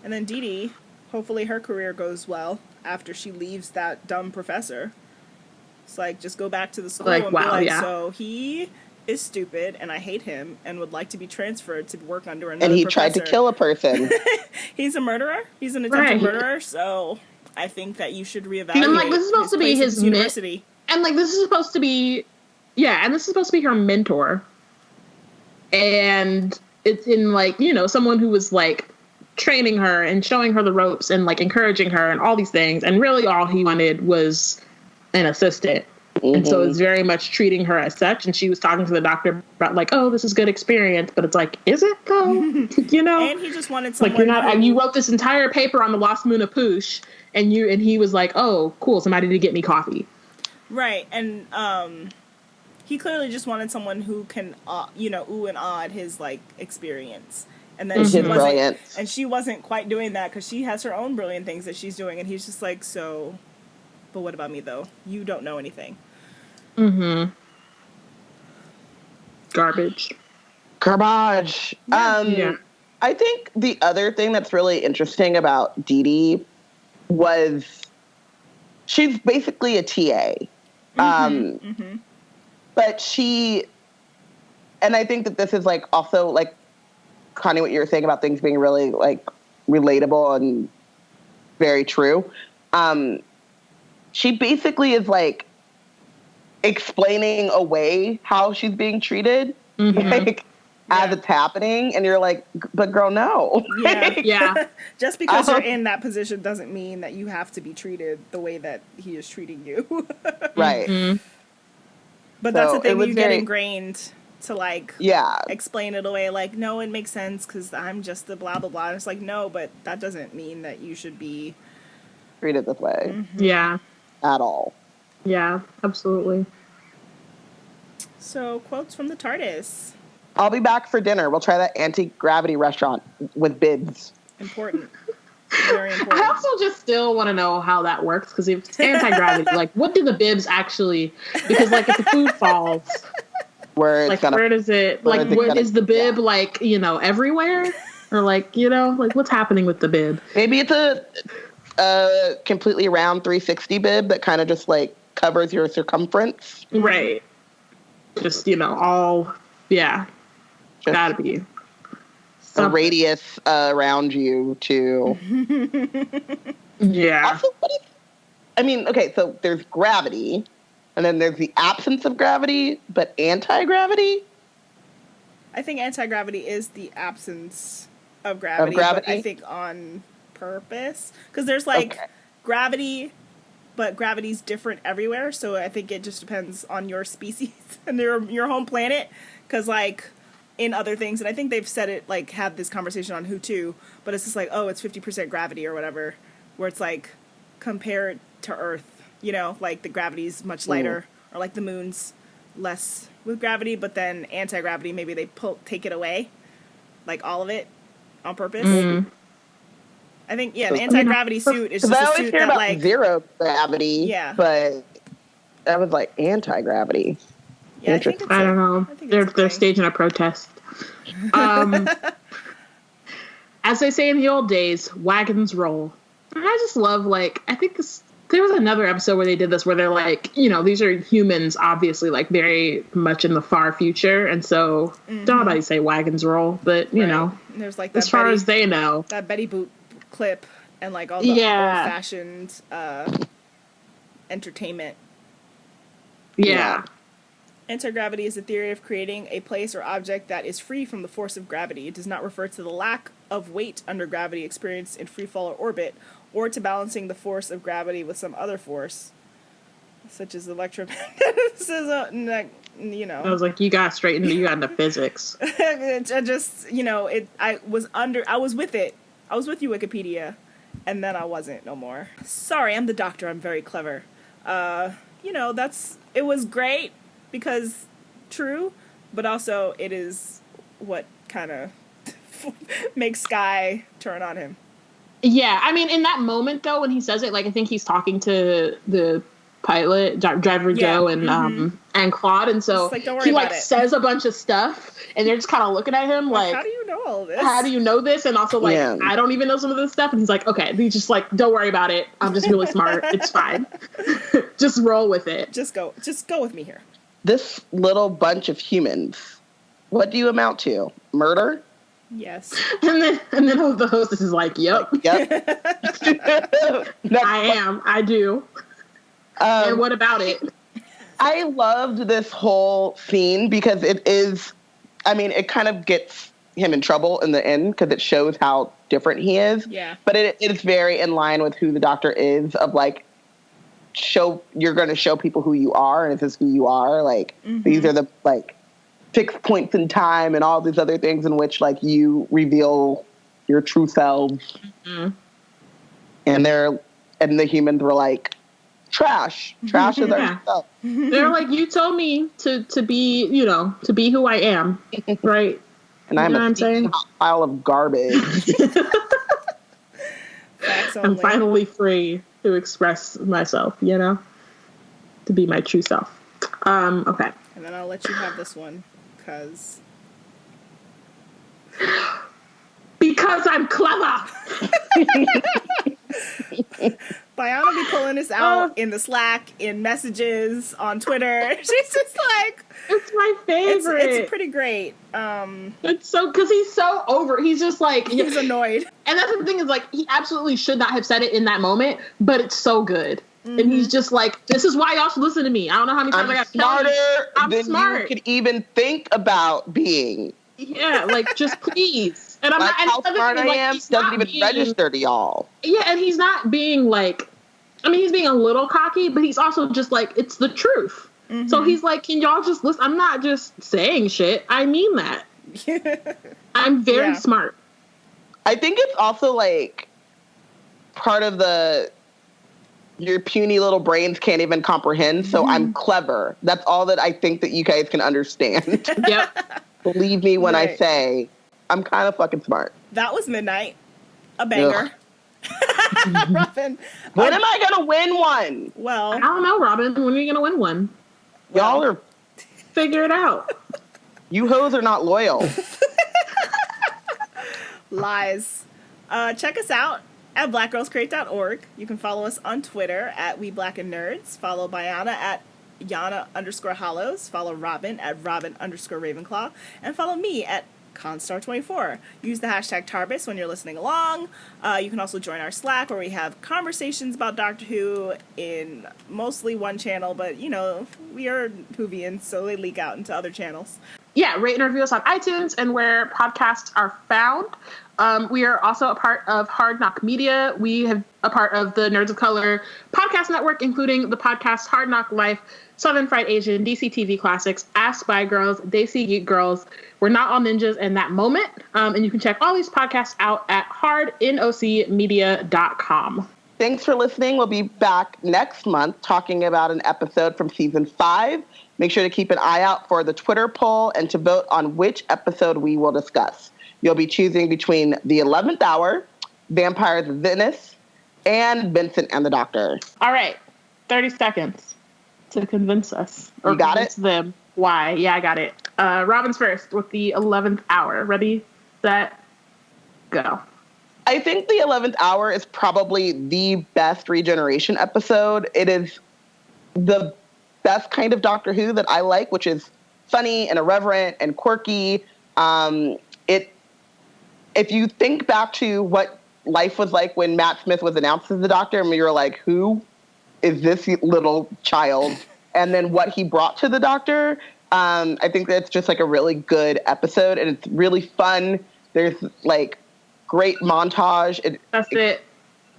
And then Dee Dee, hopefully her career goes well after she leaves that dumb professor. It's like, just go back to the school Like, and wow, be like, yeah. so he is stupid and I hate him and would like to be transferred to work under another And he professor. tried to kill a person. He's a murderer. He's an attempted Right. murderer. So I think that you should reevaluate. And like, this is supposed to be place at his this university. And like, this is supposed to be, and this is supposed to be her mentor. And it's in like, someone who was like training her and showing her the ropes and like encouraging her and all these things. And really all he wanted was an assistant. Mm-hmm. And so it's very much treating her as such. And she was talking to the doctor about like, oh, this is good experience. But it's like, is it though? And he just wanted someone. Like you're not. You wrote this entire paper on the Lost Moon of Poosh, and he was like, oh, cool, somebody to get me coffee. Right, and he clearly just wanted someone who can, ooh and ah at his like experience. And then she wasn't quite doing that because she has her own brilliant things that she's doing, and he's just like, so, but what about me though? You don't know anything. Mm-hmm. Garbage. Yeah. I think the other thing that's really interesting about Dee Dee was she's basically a TA. But and I think that this is like also like Connie, what you were saying about things being really like relatable and very true. She basically is like explaining away how she's being treated, as it's happening, and you're like, but girl, no. Yeah. Just because you're in that position doesn't mean that you have to be treated the way that he is treating you. Right. Mm-hmm. But that's the thing, you get ingrained to like explain it away, like, no, it makes sense because I'm just the blah blah blah. And it's like, no, but that doesn't mean that you should be treated this way. Mm-hmm. Yeah. At all. Yeah, absolutely. So, quotes from the TARDIS. I'll be back for dinner. We'll try that anti-gravity restaurant with bibs. Important. Very important. I also just still want to know how that works, because if it's anti-gravity, like, what do the bibs actually... Because, like, if the food falls... Where does it... Like, is the bib, like, everywhere? Or, like, like, what's happening with the bib? Maybe it's a completely round 360 bib that kind of just, like, covers your circumference. Right. Just, all... Yeah. Just gotta be. A radius around you, too. Yeah. Also, okay, so there's gravity, and then there's the absence of gravity, but anti-gravity? I think anti-gravity is the absence of gravity. But I think on purpose. Because there's, like, gravity, but gravity's different everywhere, so I think it just depends on your species and your home planet. Because, like, in other things, and I think they've said it, like, had this conversation on Who To, but it's just like, oh, it's 50% gravity or whatever, where it's like, compared to Earth, like the gravity's much lighter, or like the moon's less with gravity, but then anti-gravity, maybe they take it away, like all of it, on purpose. I think, an anti-gravity suit is just a suit that, like... zero gravity, but that was, like, anti-gravity. Yeah, I don't know. They're staging a protest. As they say in the old days, wagons roll. And I just love, like, I think there was another episode where they did this where they're like, these are humans, obviously, like, very much in the far future. And so, don't nobody say wagons roll, but, there's like as far as they know. That Betty Boop clip and, like, all the old-fashioned entertainment. Yeah. Anti-gravity is the theory of creating a place or object that is free from the force of gravity. It does not refer to the lack of weight under gravity experienced in free fall or orbit, or to balancing the force of gravity with some other force, such as electromagnetism. I was like, you got into physics. I just, I was with it. I was with you, Wikipedia, and then I wasn't no more. Sorry, I'm the doctor. I'm very clever. It was great. Because true, but also it is what kind of makes Sky turn on him. Yeah, I mean, in that moment, though, when he says it, like, I think he's talking to the pilot, driver Joe, and Claude, and so like, don't worry he, about like, it. says a bunch of stuff, and they're just kind of looking at him like, how do you know all of this? How do you know this? And also, like, I don't even know some of this stuff, and he's like, okay, he's just like, don't worry about it. I'm just really smart. It's fine. Just roll with it. Just go with me here. this little bunch of humans, what do you amount to? Murder? Yes. And then the hostess is like, yep. Yep. I am. I do. And what about it? I loved this whole scene because it is, I mean, it kind of gets him in trouble in the end because it shows how different he is. Yeah. But it is very in line with who the Doctor is, of like, you're going to show people who you are, and if this is who you are, like, these are the, like, fixed points in time and all these other things in which, like, you reveal your true selves. And the humans were like, trash is our stuff. They're like, you told me to be, to be who I am, right? And I'm a pile of garbage. I'm finally free to express myself, to be my true self. Okay. And then I'll let you have this one, because I'm clever. Bayana be pulling this out in the Slack, in messages, on Twitter. She's just like, it's my favorite. It's pretty great. It's so, because he's so over. He's just like, he's annoyed. And that's the thing, is like, he absolutely should not have said it in that moment, but it's so good. And he's just like, this is why y'all should listen to me. I don't know how many times I got smarter than smart. you could even think about being. Yeah, like, just please. And I'm like not, how smart I am doesn't even register to y'all. Yeah, and he's not being like, I mean, he's being a little cocky, but he's also just like, it's the truth. So he's like, can y'all just listen? I'm not just saying shit. I mean that. I'm very smart. I think it's also like part of your puny little brains can't even comprehend. So I'm clever. That's all that I think that you guys can understand. Yep. Believe me when I say I'm kind of fucking smart. That was Midnight. A banger. Robin. When am I going to win one? Well, I don't know, Robin. When are you going to win one? Y'all are... Figure it out. You hoes are not loyal. Lies. Check us out at blackgirlscrate.org. You can follow us on Twitter at WeBlackandNerds. Follow Bayana at Yana_Hollows. Follow Robin at Robin_Ravenclaw. And follow me at Constar24. Use the hashtag Tarbis when you're listening along. You can also join our Slack, where we have conversations about Doctor Who in mostly one channel, but, we are Whovians, so they leak out into other channels. Yeah, rate and review us on iTunes and where podcasts are found. We are also a part of Hard Knock Media. We have a part of the Nerds of Color podcast network, including the podcast Hard Knock Life, Southern Fried Asian, DC TV Classics, Ask Spy Girls, Desi Geek Girls. We're Not All Ninjas in That Moment. And you can check all these podcasts out at hardnocmedia.com. Thanks for listening. We'll be back next month talking about an episode from season 5. Make sure to keep an eye out for the Twitter poll and to vote on which episode we will discuss. You'll be choosing between The 11th Hour, Vampires of Venice, and Vincent and the Doctor. All right. 30 seconds to convince us. Or you got convince it? Them. Why? Yeah, I got it. Robin's first with The 11th Hour. Ready, set, go. I think The 11th Hour is probably the best regeneration episode. It is the best kind of Doctor Who that I like, which is funny and irreverent and quirky. If you think back to what life was like when Matt Smith was announced as the Doctor, and you were like, who is this little child? And then what he brought to the Doctor, I think that's just like a really good episode, and it's really fun. There's like great montage. That's it.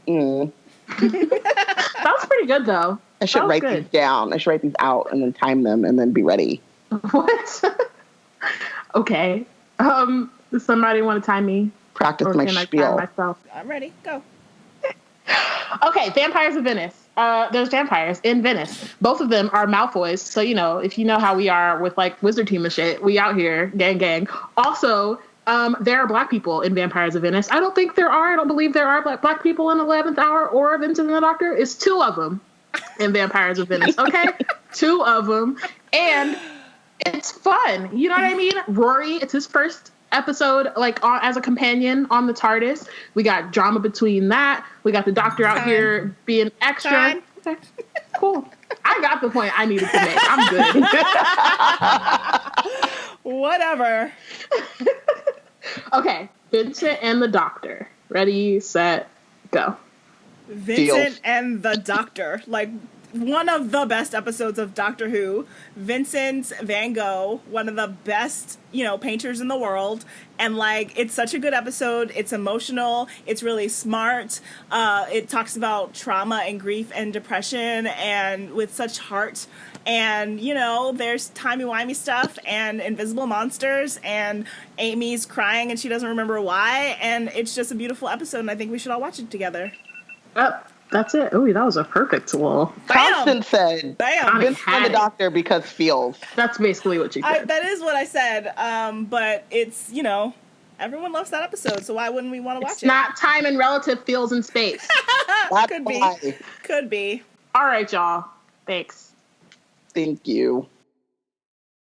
That was pretty good, though. I should write these down. I should write these out and then time them and then be ready. What? Okay. Does somebody want to time me? Practice my spiel. I time myself? I'm ready. Go. Okay, Vampires of Venice. There's vampires in Venice. Both of them are Malfoys. So, if you know how we are with, like, Wizard Team and shit, we out here, gang. Also, there are black people in Vampires of Venice. I don't believe there are black people in 11th Hour or Vincent and the Doctor. It's 2 of them in Vampires of Venice, okay? 2 of them. And it's fun. You know what I mean? Rory, it's his first episode, like, as a companion on the TARDIS. We got drama between that. We got the Doctor out here being extra. Okay, cool. I got the point I needed to make. I'm good. Whatever. Okay, Vincent and the Doctor. Ready, set, go. Vincent and the Doctor. Like, one of the best episodes of Doctor Who. Vincent Van Gogh, one of the best, painters in the world. And, like, it's such a good episode. It's emotional. It's really smart. It talks about trauma and grief and depression and with such heart. And, there's timey-wimey stuff and invisible monsters and Amy's crying and she doesn't remember why. And it's just a beautiful episode, and I think we should all watch it together. Oh, that's it. Oh, that was a perfect little. Constance said, Bam. Vincent and the Doctor because feels. That's basically what you said. That is what I said. But it's, everyone loves that episode, so why wouldn't we want to watch it? It's not time and relative feels in space. That's Could why. be. Could be. All right, y'all. Thanks. Thank you.